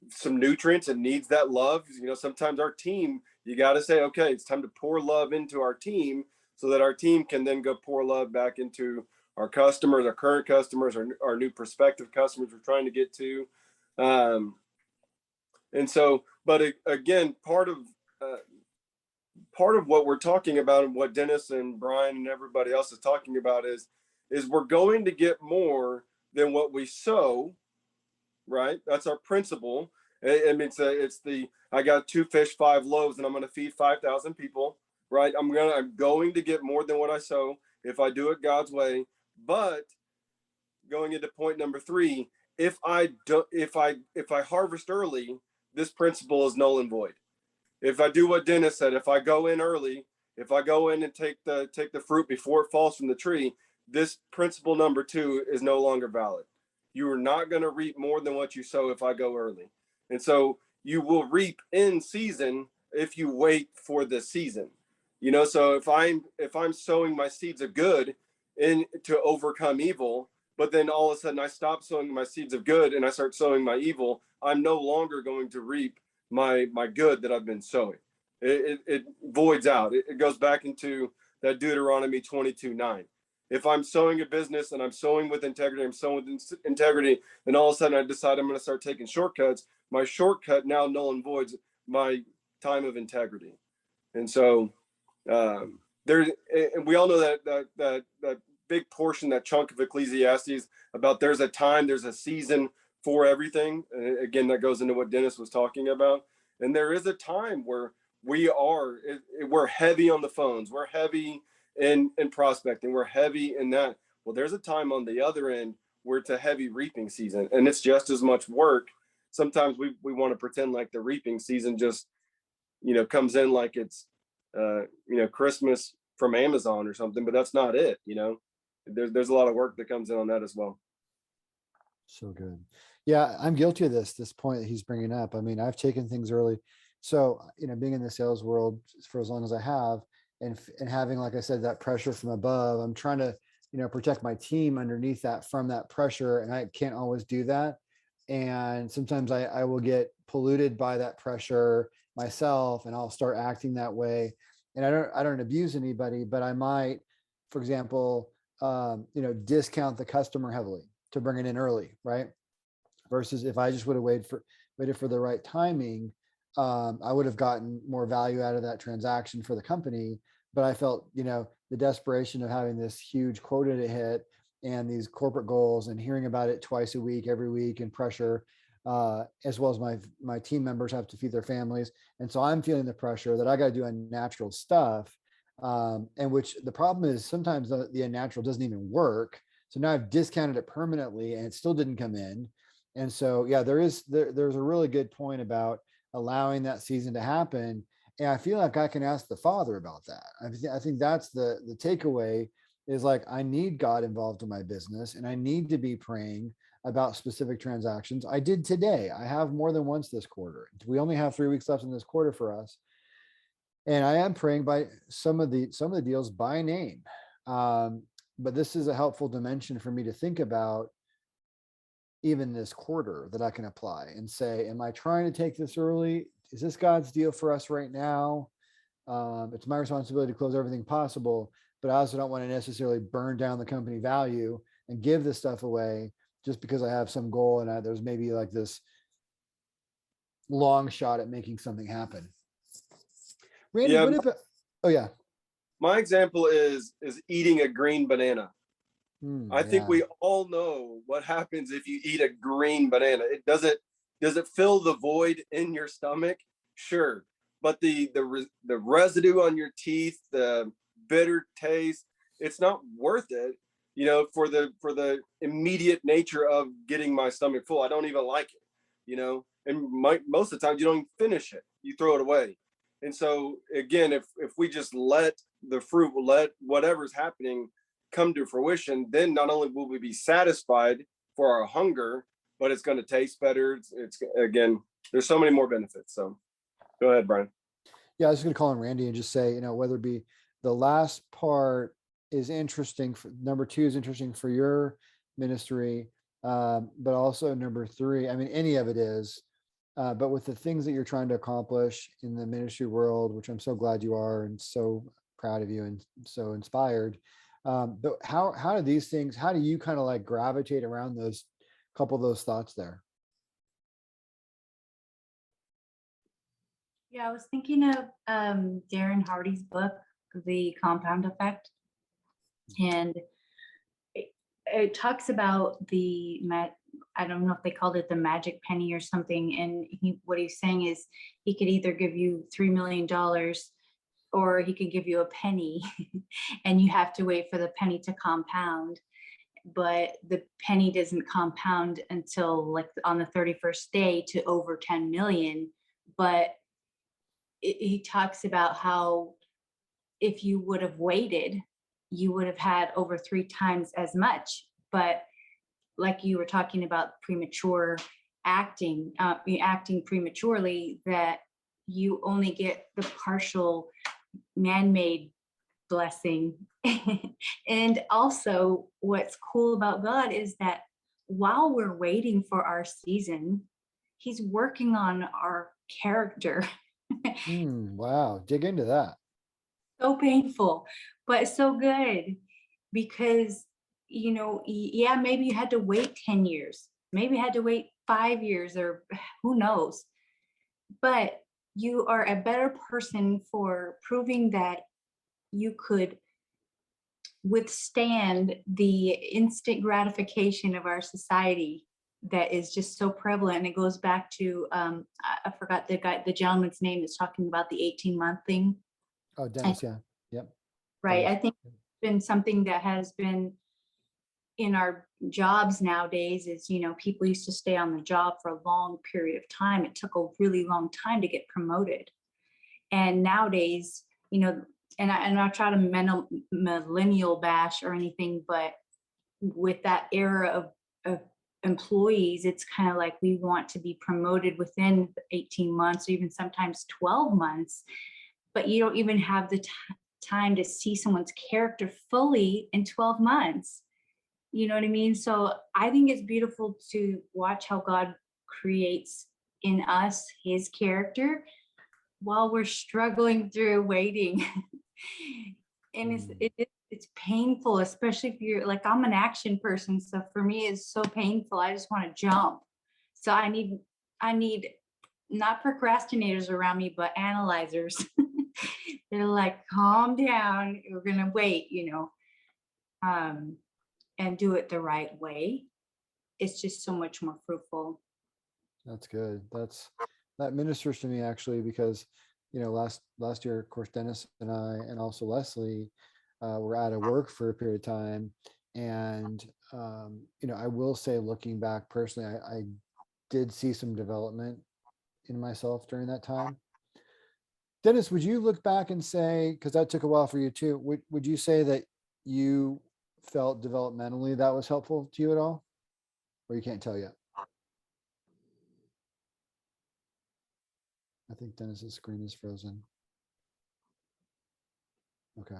some nutrients and needs that love. Sometimes our team, you got to say, okay, it's time to pour love into our team so that our team can then go pour love back into our customers, our current customers, our new prospective customers we're trying to get to. And so, but again, part of what we're talking about and what Dennis and Brian and everybody else is talking about is we're going to get more than what we sow, right? That's our principle. I mean, I got 2 fish, 5 loaves, and I'm going to feed 5,000 people, right? I'm going to get more than what I sow if I do it God's way. But going into point number 3, if I harvest early, this principle is null and void. If I do what Dennis said, if I go in early, if I go in and take the fruit before it falls from the tree, this principle number 2 is no longer valid. You are not going to reap more than what you sow if I go early. And so you will reap in season if you wait for the season. So if I'm sowing my seeds of good in to overcome evil, but then all of a sudden I stop sowing my seeds of good and I start sowing my evil, I'm no longer going to reap my good that I've been sowing. It voids out. It goes back into that Deuteronomy 22:9. If I'm sowing a business and I'm sowing with integrity, and all of a sudden I decide I'm going to start taking shortcuts, my shortcut now null and voids my time of integrity. And so and we all know that big portion, that chunk of Ecclesiastes about there's a time, there's a season for everything. And again, that goes into what Dennis was talking about. And there is a time where we're heavy on the phones. We're heavy in prospecting. We're heavy in that. Well, there's a time on the other end where it's a heavy reaping season, and it's just as much work. Sometimes we want to pretend like the reaping season just, comes in like it's, Christmas from Amazon or something, but that's not it. There's a lot of work that comes in on that as well. So good. Yeah, I'm guilty of this point that he's bringing up. I mean, I've taken things early. So, being in the sales world for as long as I have, and having, like I said, that pressure from above, I'm trying to, protect my team underneath that, from that pressure. And I can't always do that. And sometimes I will get polluted by that pressure myself, and I'll start acting that way. And I don't abuse anybody, but I might, for example, discount the customer heavily to bring it in early, right? Versus if I just would have waited for the right timing, I would have gotten more value out of that transaction for the company. But I felt, the desperation of having this huge quota to hit and these corporate goals and hearing about it twice a week, every week, and pressure, as well as my team members have to feed their families. And so I'm feeling the pressure that I got to do unnatural stuff. And which the problem is sometimes the unnatural doesn't even work. So now I've discounted it permanently and it still didn't come in. And so, yeah, there's a really good point about allowing that season to happen. And I feel like I can ask the Father about that. I think that's the takeaway, is like, I need God involved in my business, and I need to be praying about specific transactions. I did today. I have more than once this quarter. We only have 3 weeks left in this quarter for us. And I am praying by some of the deals by name. But this is a helpful dimension for me to think about even this quarter, that I can apply and say, am I trying to take this early? Is this God's deal for us right now? It's my responsibility to close everything possible, but I also don't want to necessarily burn down the company value and give this stuff away just because I have some goal and there's maybe like this long shot at making something happen. Randy, Yeah, what if? Oh yeah. My example is eating a green banana. I think Yeah. we all know what happens if you eat a green banana. Does it fill the void in your stomach? Sure, but the residue on your teeth, the bitter taste, it's not worth it, for the immediate nature of getting my stomach full. I don't even like it, and most of the time you don't even finish it. You throw it away. And so again, if we just let the fruit, let whatever's happening come to fruition, then not only will we be satisfied for our hunger, but it's going to taste better. It's again, there's so many more benefits. So go ahead, Brian. Yeah, I was going to call him Randy and just say, whether it be the last part is interesting, number 2 is interesting for your ministry, but also number 3, I mean, any of it is, But with the things that you're trying to accomplish in the ministry world, which I'm so glad you are, and so proud of you and so inspired. But how do these things, how do you kind of like gravitate around those couple of those thoughts there? Yeah, I was thinking of Darren Hardy's book, The Compound Effect. And it talks about I don't know if they called it the magic penny or something. And what he's saying is he could either give you $3 million or he could give you a penny and you have to wait for the penny to compound. But the penny doesn't compound until like on the 31st day to over 10 million. But he talks about how if you would have waited, you would have had over 3 times as much. But like you were talking about premature acting prematurely, that you only get the partial man-made blessing. And also what's cool about God is that while we're waiting for our season, he's working on our character. Wow. Dig into that. So painful, but so good, because, you know, yeah, maybe you had to wait 10 years, maybe you had to wait 5 years, or who knows, but you are a better person for proving that you could withstand the instant gratification of our society that is just so prevalent. And it goes back to I forgot the gentleman's name that's talking about the 18-month thing. Oh, Dennis. Yeah. Yep. Right. Dennis. I think it's been something that has been in our jobs nowadays is, you know, people used to stay on the job for a long period of time. It took a really long time to get promoted. And nowadays, you know, and I try to millennial bash or anything, but with that era of employees, it's kind of like we want to be promoted within 18 months or even sometimes 12 months, but you don't even have the time to see someone's character fully in 12 months. You know what I mean? So I think it's beautiful to watch how God creates in us his character while we're struggling through waiting. And it's painful, especially if you're like, I'm an action person, so for me it's so painful. I just want to jump. So I need not procrastinators around me, but analyzers. They're like, calm down, we're gonna wait, you know, and do it the right way. It's just so much more fruitful. That's good. That ministers to me actually, because, you know, last year, of course, Dennis and I, and also Leslie, were out of work for a period of time. And, you know, I will say, looking back personally, I did see some development in myself during that time. Dennis, would you look back and say, because that took a while for you too, would you say that you felt developmentally that was helpful to you at all? Or you can't tell yet? I think Dennis's screen is frozen. Okay.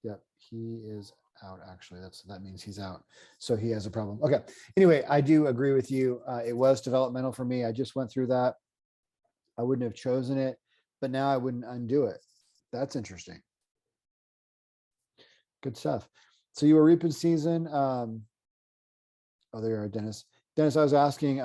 Yep, he is out actually. That means he's out. So he has a problem. Okay. Anyway, I do agree with you. It was developmental for me. I just went through that. I wouldn't have chosen it, but now I wouldn't undo it. That's interesting. Good stuff. So you were reaping season. Oh, there you are, Dennis. Dennis, I was asking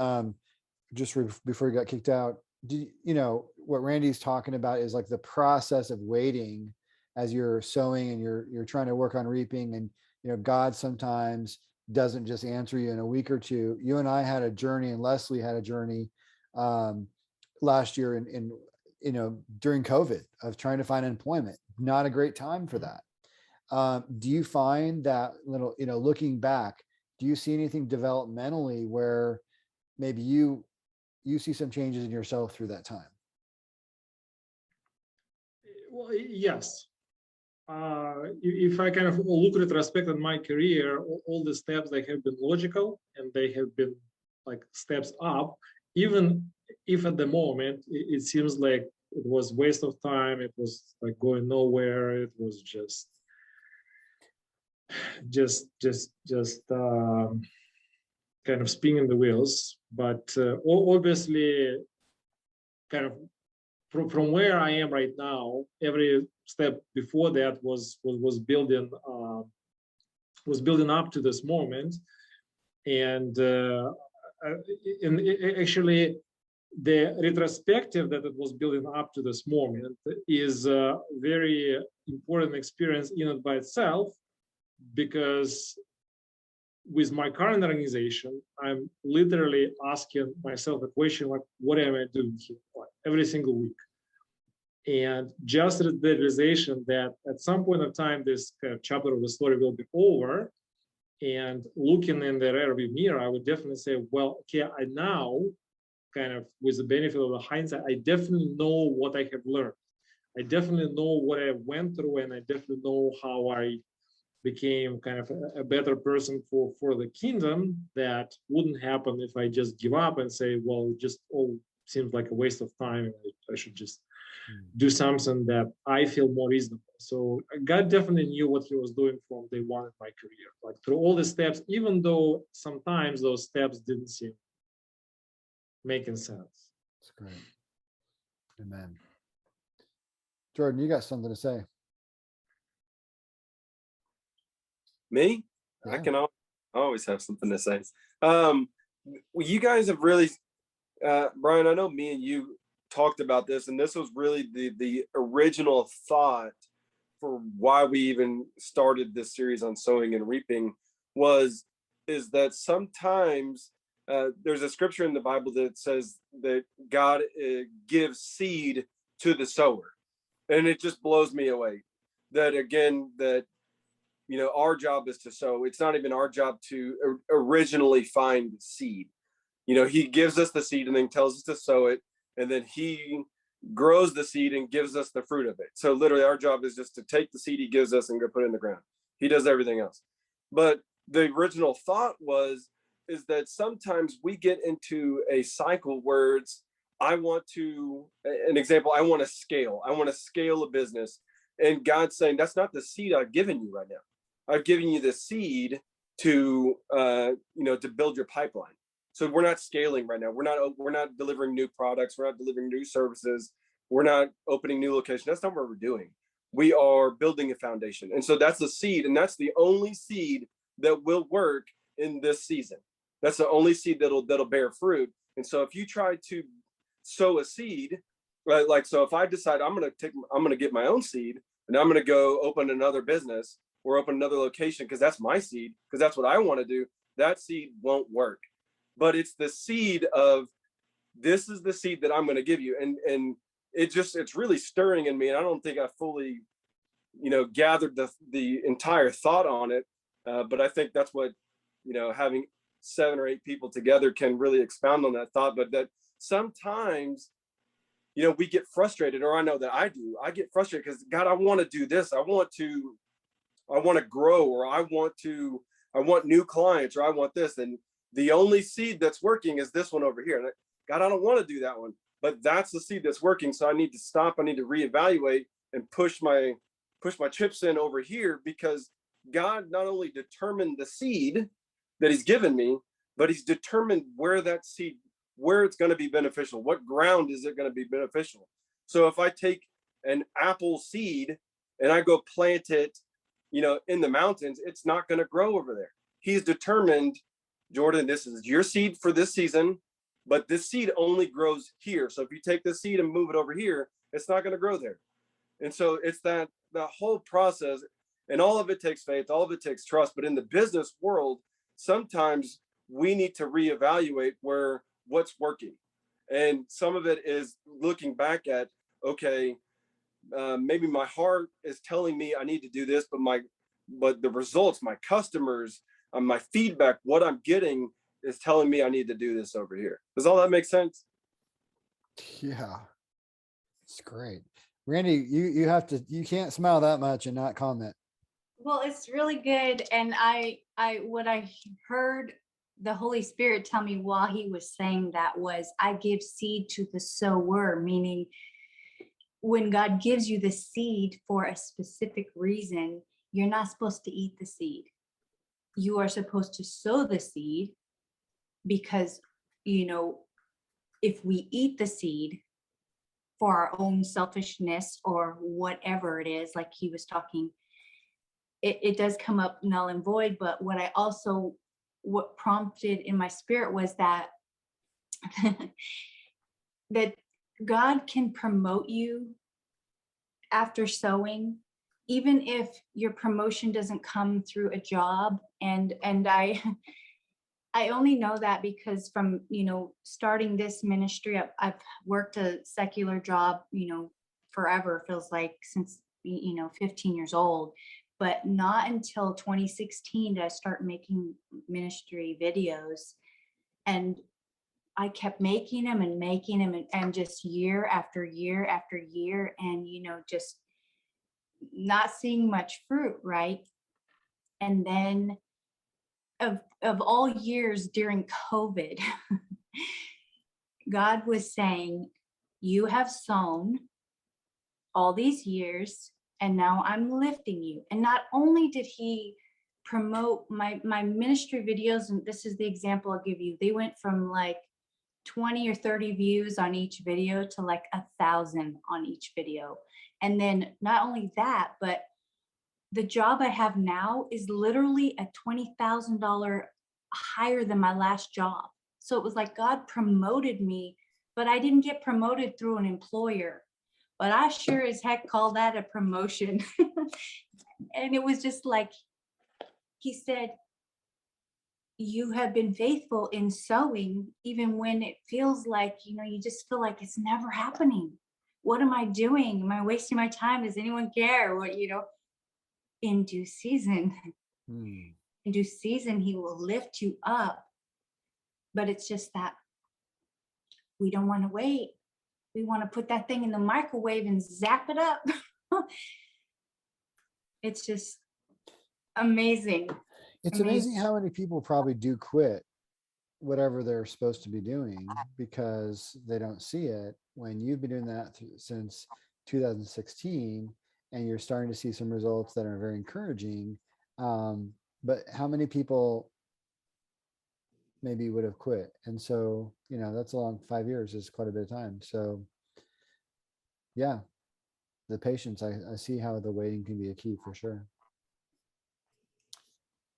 just before you got kicked out, you know, what Randy's talking about is like the process of waiting as you're sowing and you're trying to work on reaping, and, you know, God sometimes doesn't just answer you in a week or two. You and I had a journey, and Leslie had a journey last year in you know, during COVID, of trying to find employment. Not a great time for that. Do you find that, little, you know, looking back, do you see anything developmentally where maybe you see some changes in yourself through that time? Well, yes. If I kind of look retrospect on my career, all the steps, they have been logical and they have been like steps up, even if at the moment it seems like it was waste of time, it was like going nowhere, it was just kind of spinning the wheels. But obviously kind of from where I am right now, every step before that was building up to this moment, and actually the retrospective that it was building up to this moment is a very important experience in and by itself, because with my current organization, I'm literally asking myself a question like, what am I doing here? Like, every single week. And just the realization that at some point of time, this kind of chapter of the story will be over, and looking in the rearview mirror, I would definitely say, well, okay, I now kind of with the benefit of the hindsight, I definitely know what I have learned. I definitely know what I went through, and I definitely know how I became kind of a better person for the kingdom. That wouldn't happen if I just give up and say, well, it just all seems like a waste of time. I should just do something that I feel more reasonable. So God definitely knew what he was doing from day one in my career, like through all the steps, even though sometimes those steps didn't seem making sense. That's great. Amen. Jordan, you got something to say? Me? Yeah. I can always have something to say. Well, you guys have really, Brian, I know me and you talked about this, and this was really the original thought for why we even started this series on sowing and reaping, is that sometimes there's a scripture in the Bible that says that God gives seed to the sower. And it just blows me away that, again, that, you know, our job is to sow. It's not even our job to originally find seed. You know, he gives us the seed and then tells us to sow it. And then he grows the seed and gives us the fruit of it. So literally our job is just to take the seed he gives us and go put it in the ground. He does everything else. But the original thought is that sometimes we get into a cycle where it's, I want to scale a business. And God's saying, that's not the seed I've given you right now. I've given you the seed to, to build your pipeline. So we're not scaling right now. We're not delivering new products. We're not delivering new services. We're not opening new locations. That's not what we're doing. We are building a foundation. And so that's the seed. And that's the only seed that will work in this season. That's the only seed that'll bear fruit. And so if you try to sow a seed, right? Like, so if I decide I'm going to get my own seed and I'm going to go open another business or open another location, because that's my seed, because that's what I want to do, that seed won't work. But it's the seed of, this is the seed that I'm going to give you. And it's really stirring in me. And I don't think I fully, gathered the entire thought on it. But I think that's what, having 7 or 8 people together can really expound on that thought. But that sometimes, we get frustrated, or I know that I get frustrated because, God, I want to do this. I want to grow, or I want new clients, or I want this. And the only seed that's working is this one over here. And God, I don't want to do that one, but that's the seed that's working. So I need to stop. I need to reevaluate and push my chips in over here, because God not only determined the seed that he's given me, but he's determined where that seed, where it's going to be beneficial. What ground is it going to be beneficial? So if I take an apple seed and I go plant it, in the mountains, it's not going to grow over there. He's determined, Jordan, this is your seed for this season, but this seed only grows here. So if you take this seed and move it over here, it's not going to grow there. And so it's that whole process, and all of it takes faith, all of it takes trust. But in the business world, sometimes we need to reevaluate what's working. And some of it is looking back at, okay, maybe my heart is telling me I need to do this, but the results, my customers, my feedback, what I'm getting is telling me I need to do this over here. Does all that make sense? Yeah, it's great. Randy, you can't smile that much and not comment. Well, it's really good. And what I heard the Holy Spirit tell me while he was saying that was, I give seed to the sower, meaning when God gives you the seed for a specific reason, you're not supposed to eat the seed. You are supposed to sow the seed, because, if we eat the seed, for our own selfishness or whatever it is, like he was talking, it does come up null and void. But what prompted in my spirit was that that God can promote you after sowing, even if your promotion doesn't come through a job. And I only know that because from, starting this ministry, I've worked a secular job, forever, feels like, since, 15 years old, but not until 2016 did I start making ministry videos. And I kept making them and just year after year after year, and, just not seeing much fruit, right? And then of all years during COVID, God was saying, you have sown all these years, and now I'm lifting you. And not only did he promote my ministry videos, and this is the example I'll give you, they went from like 20 or 30 views on each video to like 1,000 on each video. And then not only that, but the job I have now is literally a $20,000 higher than my last job. So it was like God promoted me, but I didn't get promoted through an employer. But I sure as heck call that a promotion. And it was just like, he said, you have been faithful in sowing, even when it feels like, you just feel like it's never happening. What am I doing? Am I wasting my time? Does anyone care? What, in due season, in due season, he will lift you up. But it's just that we don't want to wait. We want to put that thing in the microwave and zap it up. It's just amazing. It's amazing how many people probably do quit whatever they're supposed to be doing because they don't see it, when you've been doing that since 2016 and you're starting to see some results that are very encouraging. But how many people maybe would have quit? And so, that's a long 5 years is quite a bit of time. So yeah, the patience, I see how the waiting can be a key for sure.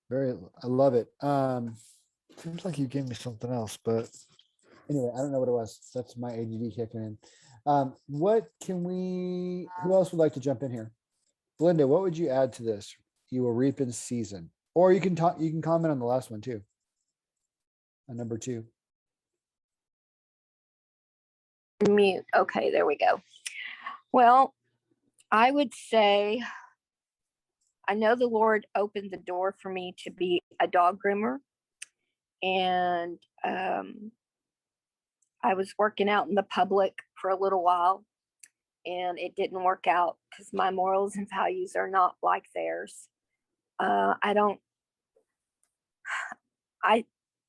I love it. Seems like you gave me something else, but anyway, I don't know what it was. That's my ADD kicking in. Who else would like to jump in here? Belinda, what would you add to this? You will reap in season. Or you can comment on the last one too. On number 2. Mute. Okay, there we go. Well, I would say, I know the Lord opened the door for me to be a dog groomer. And I was working out in the public for a little while, and it didn't work out because my morals and values are not like theirs. I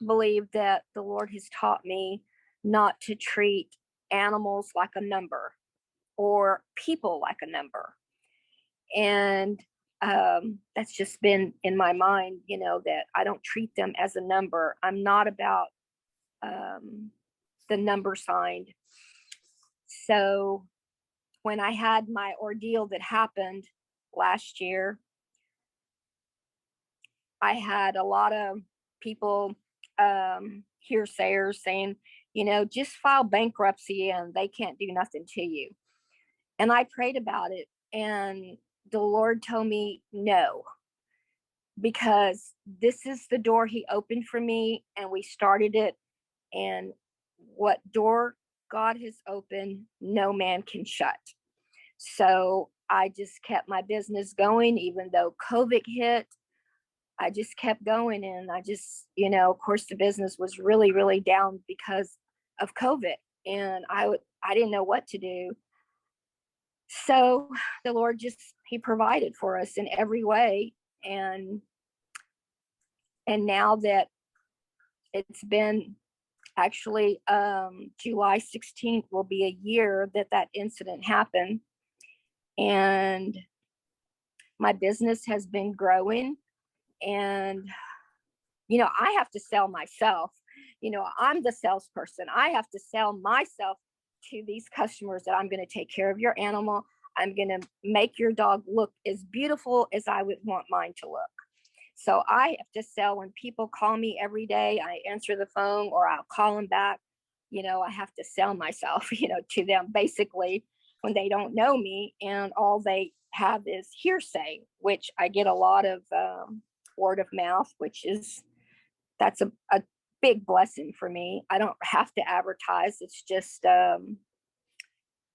believe that the Lord has taught me not to treat animals like a number or people like a number. And that's just been in my mind, that I don't treat them as a number. I'm not about the number sign. So when I had my ordeal that happened last year, I had a lot of people, hearsayers saying, just file bankruptcy and they can't do nothing to you. And I prayed about it, and the Lord told me no, because this is the door he opened for me, and we started it. And what door God has opened, no man can shut. So I just kept my business going, even though COVID hit. I just kept going, and I just, of course, the business was really, really down because of COVID, and I didn't know what to do. So the Lord he provided for us in every way. And now that it's been actually, July 16th will be a year that incident happened. And my business has been growing, and, I have to sell myself. I'm the salesperson. I have to sell myself to these customers that I'm going to take care of your animal. I'm going to make your dog look as beautiful as I would want mine to look. So I have to sell when people call me every day. I answer the phone or I'll call them back. You know, I have to sell myself, you know, to them basically when they don't know me and all they have is hearsay, which I get a lot of word of mouth, that's a big blessing for me. I don't have to advertise. It's just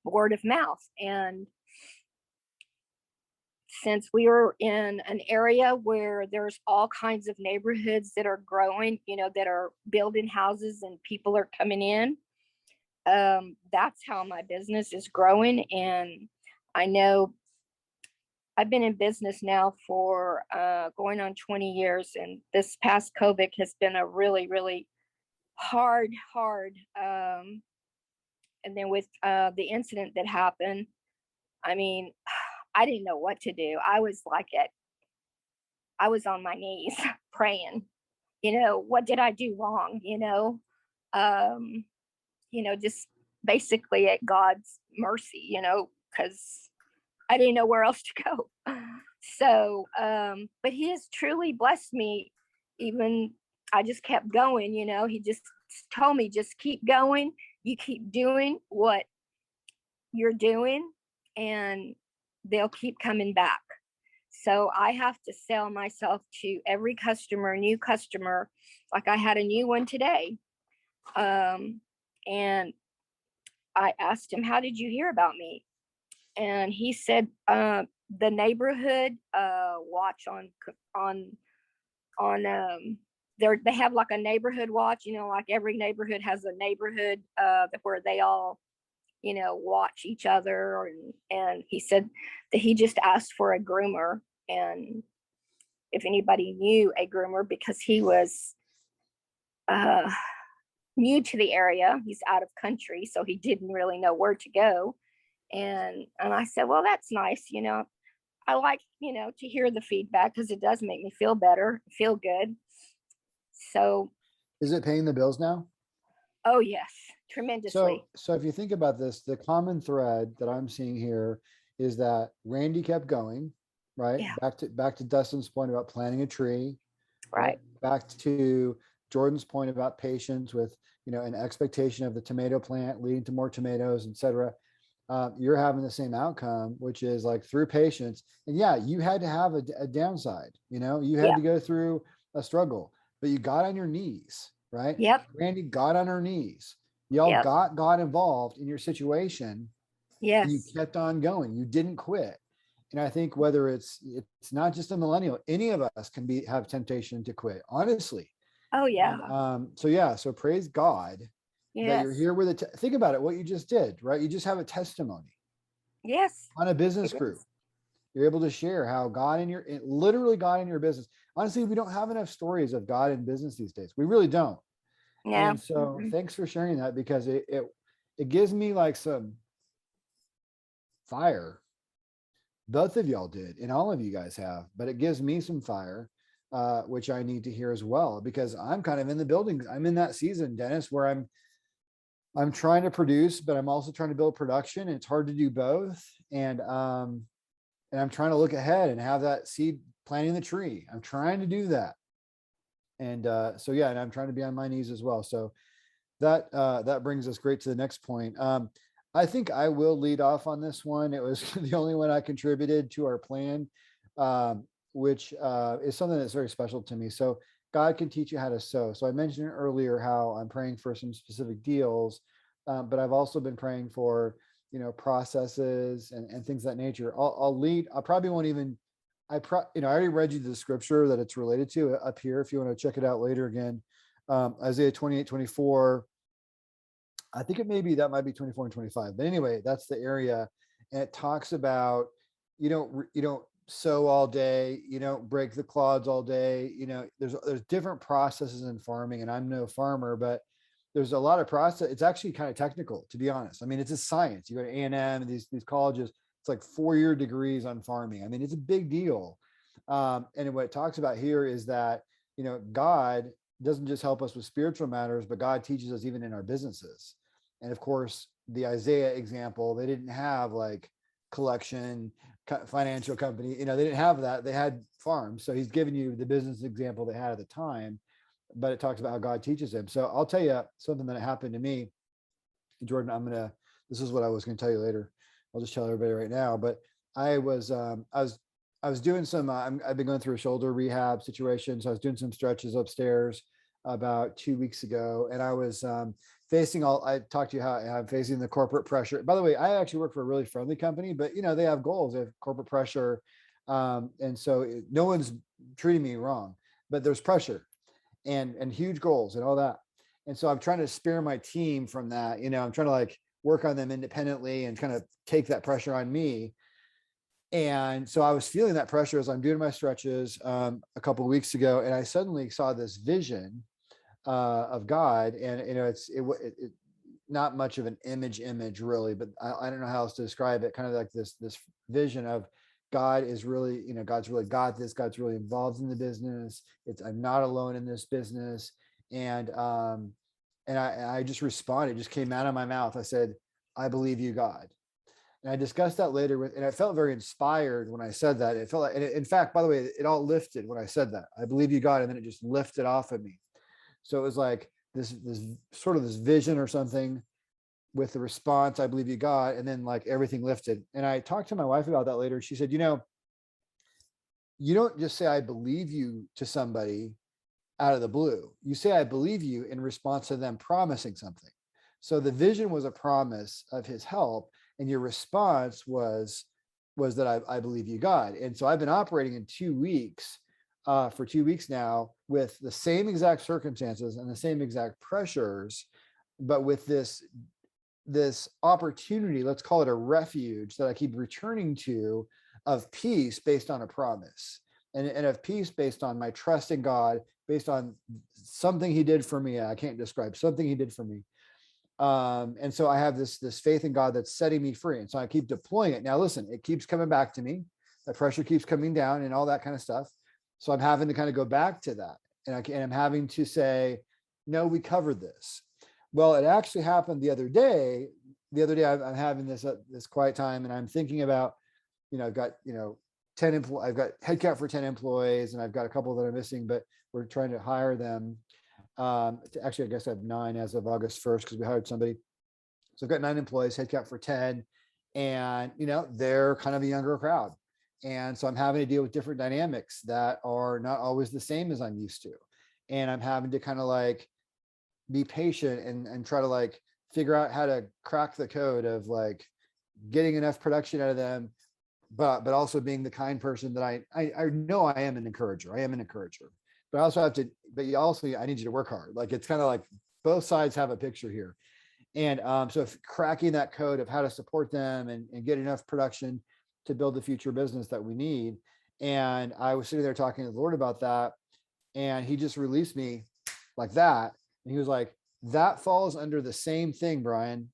word of mouth. And since we are in an area where there's all kinds of neighborhoods that are growing, you know, that are building houses and people are coming in, that's how my business is growing. And I know I've been in business now for going on 20 years. And this past COVID has been a really, really hard. And then with the incident that happened, I mean, I didn't know what to do. I was on my knees praying, you know, what did I do wrong? Just basically at God's mercy, you know, because I didn't know where else to go. So, but he has truly blessed me. Even I just kept going, you know, he just told me, just keep going. You keep doing what you're doing and they'll keep coming back. So I have to sell myself to every customer, new customer. Like I had a new one today. And I asked him, how did you hear about me? And he said, the neighborhood watch on they have like a neighborhood watch, you know, like every neighborhood has a neighborhood where they all, you know, watch each other. And he said that he just asked for a groomer, and if anybody knew a groomer, because he was new to the area, he's out of country, so he didn't really know where to go. And I said, well, that's nice, you know. I like, you know, to hear the feedback because it does make me feel better, feel good. So Is it paying the bills now? oh yes, tremendously. So if you think about this, the common thread that I'm seeing here is that Randy kept going, right? Yeah. Back to Dustin's point about planting a tree, Right. Back to Jordan's point about patience with, you know, an expectation of the tomato plant leading to more tomatoes, etc. You're having the same outcome, which is like through patience. And yeah, you had to have a downside, you know, you had to go through a struggle, but you got on your knees, right? Yep. Randy got on her knees. Y'all got God involved in your situation. Yes. And you kept on going. You didn't quit. And I think whether it's not just a millennial, any of us can have temptation to quit, honestly. Oh yeah. And, so praise God that you're Yes. here with it. Think about it, what you just did, right? You just have a testimony Yes. on a business group. You're able to share how literally God in your business. Honestly, we don't have enough stories of God in business these days. We really don't. Yeah. And so thanks for sharing that, because it gives me like some fire. Both of y'all did, and all of you guys have, but it gives me some fire, which I need to hear as well, because I'm kind of in the building. I'm in that season, Dennis, where I'm trying to produce, but I'm also trying to build production, and it's hard to do both. And I'm trying to look ahead and have that seed planting the tree. I'm trying to do that. And and I'm trying to be on my knees as well. So that brings us great to the next point. I think I will lead off on this one. It was the only one I contributed to our plan, which is something that's very special to me. So God can teach you how to sow. So I mentioned earlier how I'm praying for some specific deals, but I've also been praying for, you know, processes and things of that nature. I'll lead. I probably won't even. I already read you the scripture that it's related to up here. If you want to check it out later again, Isaiah 28:24. I think that might be 24 and 25. But anyway, that's the area. And it talks about, you don't sow all day, you don't break the clods all day. You know, there's different processes in farming, and I'm no farmer, but there's a lot of process. It's actually kind of technical, to be honest. I mean, it's a science. You go to A&M and these colleges, it's like 4-year degrees on farming. I mean, it's a big deal. And what it talks about here is that, you know, God doesn't just help us with spiritual matters, but God teaches us even in our businesses. And of course, the Isaiah example, they didn't have like collection financial company, they didn't have that. They had farms. So he's giving you the business example they had at the time, but it talks about how God teaches him. So I'll tell you something that happened to me, Jordan. This is what I was going to tell you later. I'll just tell everybody right now, but I was doing some, I've been going through a shoulder rehab situation. So I was doing some stretches upstairs about 2 weeks ago, and I was I talked to you how I'm facing the corporate pressure. By the way, I actually work for a really friendly company, but they have goals, they have corporate pressure. And so no one's treating me wrong, but there's pressure and huge goals and all that. And so I'm trying to spare my team from that. I'm trying to like work on them independently and kind of take that pressure on me. And so I was feeling that pressure as I'm doing my stretches a couple of weeks ago, and I suddenly saw this vision of God, and it's not much of an image really, but I don't know how else to describe it. Kind of like this vision of God is really, God's really got this. God's really involved in the business. I'm not alone in this business, and I just responded. It just came out of my mouth. I said, "I believe you, God." And I discussed that later and I felt very inspired when I said that. It felt like, and in fact, by the way, it all lifted when I said that. I believe you, God, and then it just lifted off of me. So it was like this sort of this vision or something with the response, "I believe you, God," and then like everything lifted. And I talked to my wife about that later. She said, you don't just say "I believe you" to somebody out of the blue. You say "I believe you" in response to them promising something. So the vision was a promise of his help, and your response was that I believe you, God. And so I've been operating in 2 weeks, for 2 weeks now, with the same exact circumstances and the same exact pressures, but with this opportunity, let's call it a refuge, that I keep returning to, of peace based on a promise, and of peace based on my trust in God, based on something he did for me. I can't describe something he did for me. And so I have this faith in God that's setting me free. And so I keep deploying it. Now, listen, it keeps coming back to me. The pressure keeps coming down and all that kind of stuff. So I'm having to kind of go back to that. And I'm having to say, no, we covered this. Well, it actually happened the other day. The other day I'm having this quiet time, and I'm thinking about, I've got, 10 I've got headcount for 10 employees, and I've got a couple that are missing, but we're trying to hire them. Actually, I guess I have 9 as of August 1st, because we hired somebody. So I've got 9 employees, headcount for 10, and they're kind of a younger crowd. And so I'm having to deal with different dynamics that are not always the same as I'm used to. And I'm having to kind of like be patient and try to like figure out how to crack the code of like getting enough production out of them, but also being the kind person that I know I am an encourager. I am an encourager. But I also have to, I need you to work hard. Like, it's kind of like both sides have a picture here. And so if cracking that code of how to support them and get enough production to build the future business that we need. And I was sitting there talking to the Lord about that, and he just released me like that. And he was like, that falls under the same thing, Brian.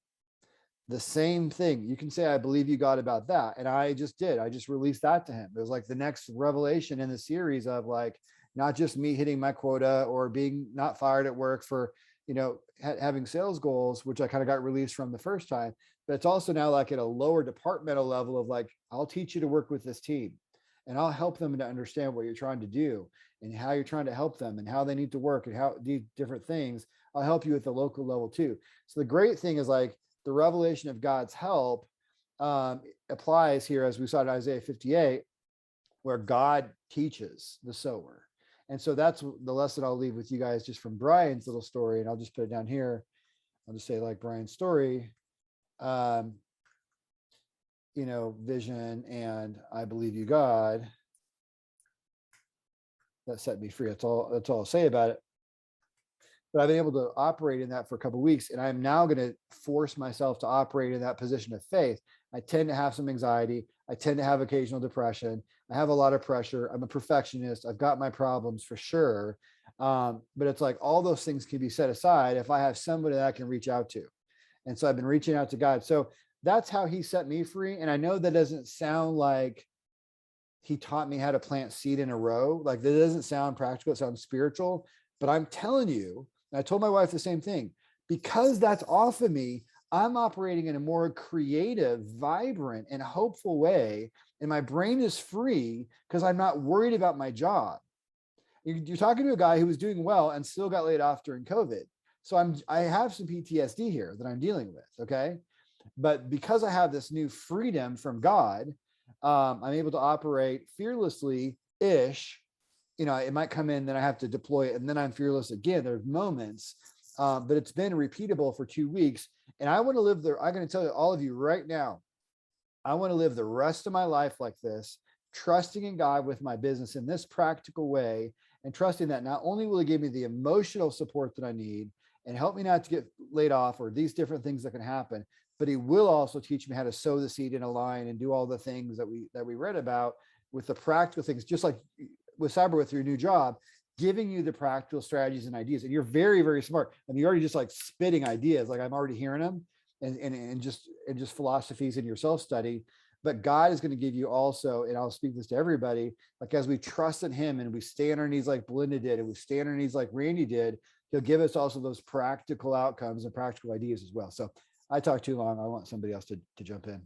The same thing. You can say, "I believe you, God," about that. And I just did. I just released that to him. It was like the next revelation in the series of like, not just me hitting my quota or being not fired at work for, having sales goals, which I kind of got released from the first time, but it's also now like at a lower departmental level of like, I'll teach you to work with this team, and I'll help them to understand what you're trying to do and how you're trying to help them and how they need to work and how these different things. I'll help you at the local level too. So the great thing is like the revelation of God's help applies here, as we saw in Isaiah 58, where God teaches the sower. And so that's the lesson I'll leave with you guys, just from Brian's little story. And I'll just put it down here. I'll just say, like, Brian's story, vision and "I believe you, God," that set me free. That's all I'll say about it. But I've been able to operate in that for a couple of weeks, and I'm now going to force myself to operate in that position of faith. I tend to have some anxiety. I tend to have occasional depression. I have a lot of pressure. I'm a perfectionist. I've got my problems for sure. But it's like all those things can be set aside if I have somebody that I can reach out to. And so I've been reaching out to God. So that's how he set me free. And I know that doesn't sound like he taught me how to plant seed in a row. Like, that doesn't sound practical. It sounds spiritual. But I'm telling you, and I told my wife the same thing, because that's off of me, I'm operating in a more creative, vibrant, and hopeful way. And my brain is free because I'm not worried about my job. You're talking to a guy who was doing well and still got laid off during COVID. So I have some PTSD here that I'm dealing with. Okay. But because I have this new freedom from God, I'm able to operate fearlessly ish. You know, it might come in, then I have to deploy it, and then I'm fearless again. There's moments, but it's been repeatable for 2 weeks. And I want to live there. I'm going to tell you, all of you right now, I want to live the rest of my life like this, trusting in God with my business in this practical way, and trusting that not only will He give me the emotional support that I need and help me not to get laid off or these different things that can happen, but He will also teach me how to sow the seed in a line and do all the things that we read about with the practical things, just like with Cyber, with your new job, giving you the practical strategies and ideas. And you're very, very smart. I mean, you're already just like spitting ideas. Like I'm already hearing them and just philosophies in your self-study. But God is going to give you also, and I'll speak this to everybody, like as we trust in Him and we stay on our knees like Belinda did, and we stay on our knees like Randy did, He'll give us also those practical outcomes and practical ideas as well. So I talked too long. I want somebody else to jump in.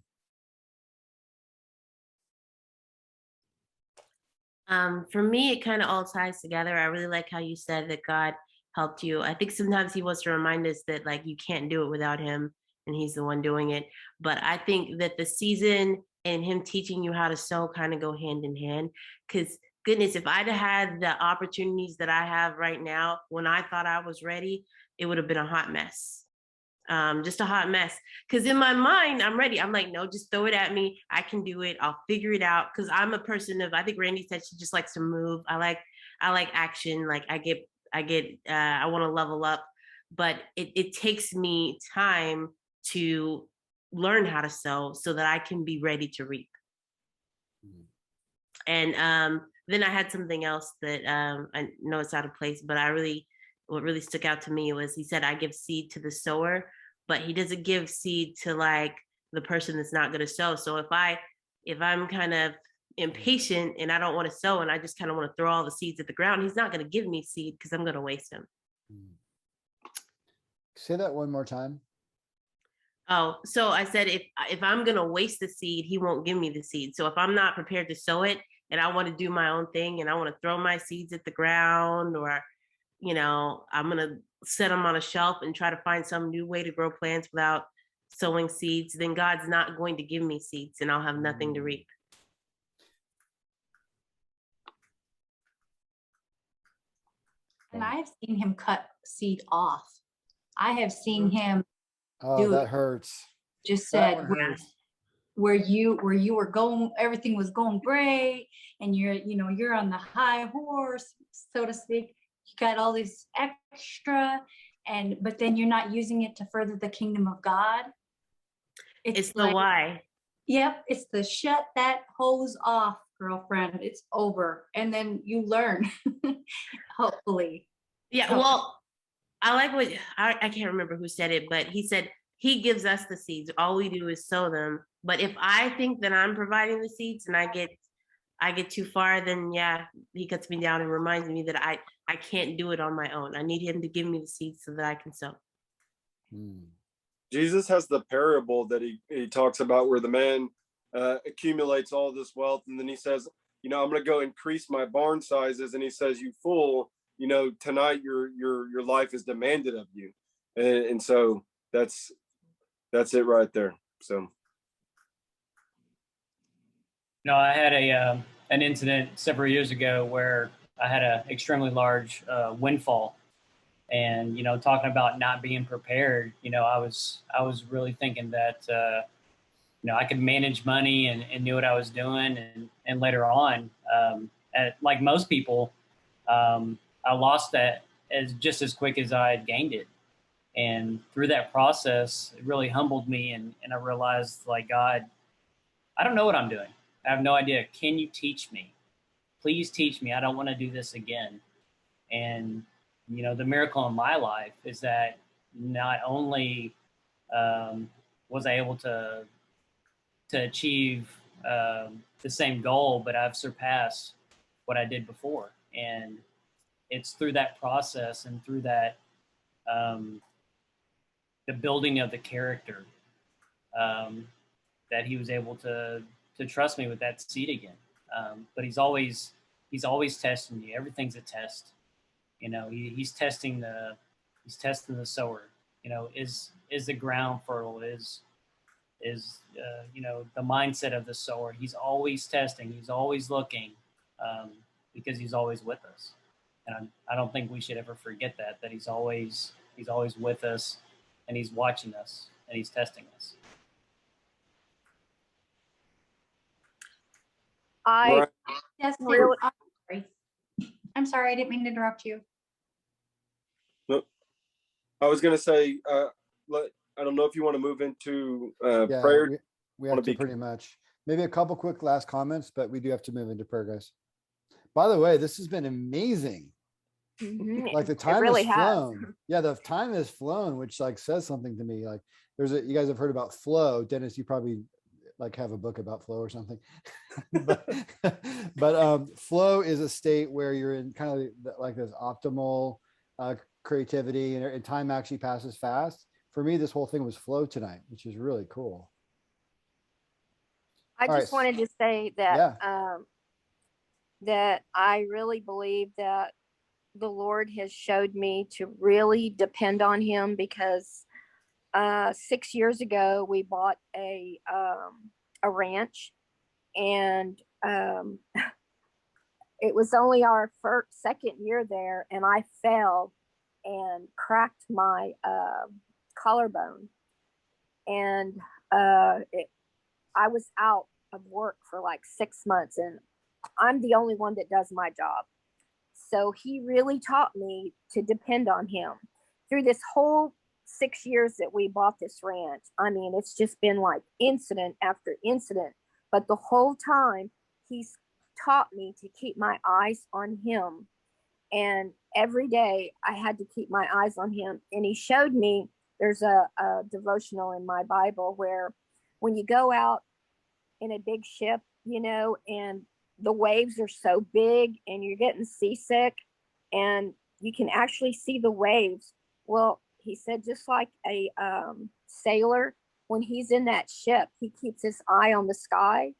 For me, it kind of all ties together. I really like how you said that God helped you. I think sometimes He wants to remind us that like you can't do it without Him, and He's the one doing it. But I think that the season and Him teaching you how to sow kind of go hand in hand. Because goodness, if I'd had the opportunities that I have right now when I thought I was ready, it would have been a hot mess. Just a hot mess. Because in my mind, I'm ready. I'm like, no, just throw it at me. I can do it. I'll figure it out. Because I'm a person of, I think Randy said she just likes to move. I like action. Like I want to level up, but it takes me time to learn how to sow so that I can be ready to reap. And then I had something else that I know it's out of place, but what really stuck out to me was He said, I give seed to the sower, but He doesn't give seed to like the person that's not going to sow. So if I'm kind of impatient and I don't want to sow and I just kind of want to throw all the seeds at the ground, He's not going to give me seed because I'm going to waste them. Say that one more time. Oh, so I said, if I'm going to waste the seed, He won't give me the seed. So if I'm not prepared to sow it and I want to do my own thing and I want to throw my seeds at the ground, or I'm going to set them on a shelf and try to find some new way to grow plants without sowing seeds, then God's not going to give me seeds and I'll have nothing to reap. And I have seen Him cut seed off. I have seen Him Oh, that hurts. Just said where you were going, everything was going great, and you're on the high horse, so to speak. You got all this extra, but then you're not using it to further the kingdom of God. It's like, the why. Yep, it's the shut that hose off, girlfriend. It's over, and then you learn, hopefully. Yeah, well, I like what I can't remember who said it, but he said He gives us the seeds. All we do is sow them. But if I think that I'm providing the seeds and I get too far, then yeah, He cuts me down and reminds me that I can't do it on my own. I need Him to give me the seeds so that I can sow. Jesus has the parable that he talks about where the man accumulates all this wealth, and then he says, I'm going to go increase my barn sizes, and he says, you fool, tonight your life is demanded of you, and so that's it right there. So I had an incident several years ago where I had an extremely large windfall, and talking about not being prepared, I was really thinking that I could manage money and knew what I was doing, and later on, like most people, I lost that just as quick as I had gained it. And through that process, it really humbled me, and I realized, like, God, I don't know what I'm doing. I have no idea. Can you teach me? Please teach me. I don't want to do this again. And, the miracle in my life is that not only was I able to achieve the same goal, but I've surpassed what I did before. And it's through that process and through that the building of the character, that he was able to trust me with that seed again. But he's always testing you. Everything's a test. You know, he's testing the sower. You know, is the ground fertile? Is you know, the mindset of the sower? He's always testing. He's always looking, because he's always with us. And I don't think we should ever forget that he's always with us, and he's watching us, and he's testing us. I Justin, really, I'm sorry, I didn't mean to interrupt you. Nope. I was going to say, I don't know if you want to move into prayer. We have to pretty much. Maybe a couple quick last comments, but we do have to move into prayer, guys. By the way, this has been amazing. Like the time really has flown. Yeah, the time has flown, which like says something to me. Like you guys have heard about flow. Dennis, you probably like have a book about flow or something. but flow is a state where you're in kind of like this optimal creativity, and time actually passes fast. For me, this whole thing was flow tonight, which is really cool. I just wanted to say that that I really believe that the Lord has showed me to really depend on him, because 6 years ago we bought a ranch, and it was only our second year there, and I fell and cracked my collarbone, and I was out of work for like 6 months, and I'm the only one that does my job. So he really taught me to depend on him through this whole 6 years that we bought this ranch. I mean, it's just been like incident after incident, but the whole time he's taught me to keep my eyes on him. And every day I had to keep my eyes on him. And he showed me, there's a devotional in my Bible where when you go out in a big ship, you know, and the waves are so big and you're getting seasick and you can actually see the waves. Well, he said, just like a sailor, when he's in that ship, he keeps his eye on the sky.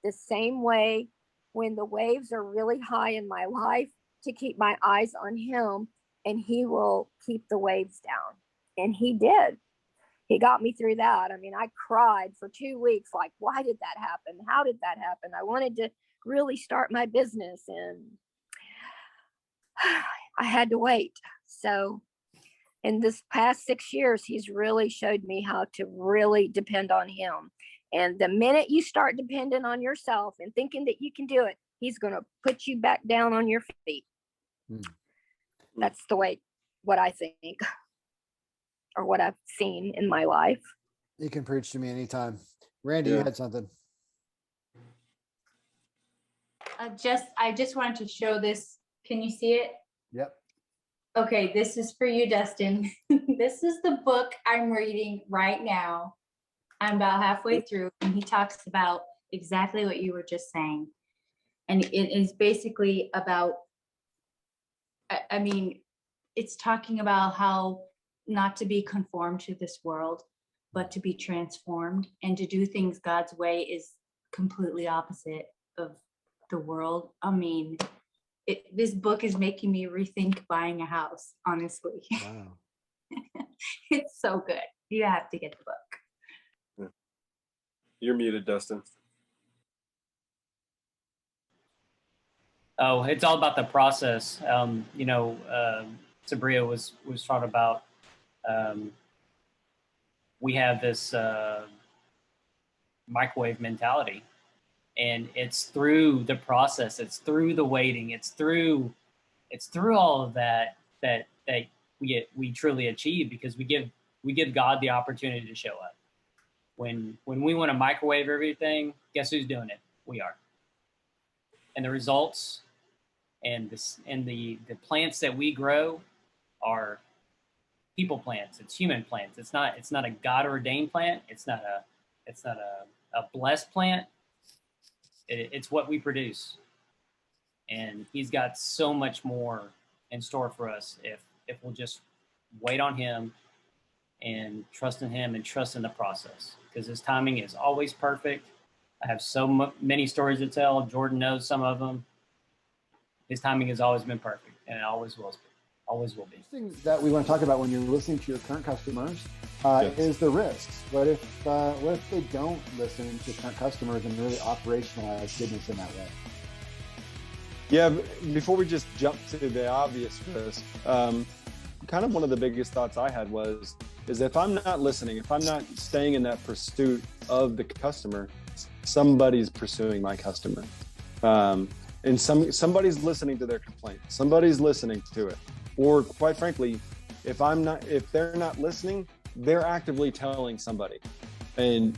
The same way, when the waves are really high in my life, to keep my eyes on him, and he will keep the waves down. And he did. He got me through that. I mean, I cried for 2 weeks. Like, why did that happen? How did that happen? I wanted to really start my business, and I had to wait. So in this past 6 years, he's really showed me how to really depend on him. And the minute you start depending on yourself and thinking that you can do it, he's going to put you back down on your feet. That's the way, what I think, or what I've seen in my life. You can preach to me anytime. Randy, you had something. I just wanted to show this. Can you see it? Yep. Okay, this is for you, Dustin. This is the book I'm reading right now. I'm about halfway through, and he talks about exactly what you were just saying. And it is basically about, I mean, it's talking about how not to be conformed to this world, but to be transformed, and to do things God's way is completely opposite of the world. I mean, this book is making me rethink buying a house, honestly. Wow. It's so good. You have to get the book. You're muted, Dustin. Oh, it's all about the process. You know, Sabria was talking about, we have this microwave mentality, and it's through the process, it's through the waiting, it's through all of that we truly achieve, because we give God the opportunity to show up. When we want to microwave everything, guess who's doing it? We are. And the results and the plants that we grow are people plants. It's human plants. It's not a God ordained plant. It's not a blessed plant. It's what we produce. And he's got so much more in store for us if we'll just wait on him and trust in him and trust in the process, because his timing is always perfect. I have many stories to tell. Jordan knows some of them. His timing has always been perfect, and it always will be. Always will be. Things that we want to talk about when you're listening to your current customers is the risks. What if they don't listen to current customers and really operationalize business in that way? Yeah, before we just jump to the obvious risk, kind of one of the biggest thoughts I had is if I'm not listening, if I'm not staying in that pursuit of the customer, somebody's pursuing my customer. And somebody's listening to their complaint. Somebody's listening to it. Or quite frankly, if they're not listening, they're actively telling somebody. And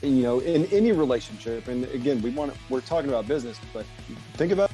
in any relationship, and again, we're talking about business, but think about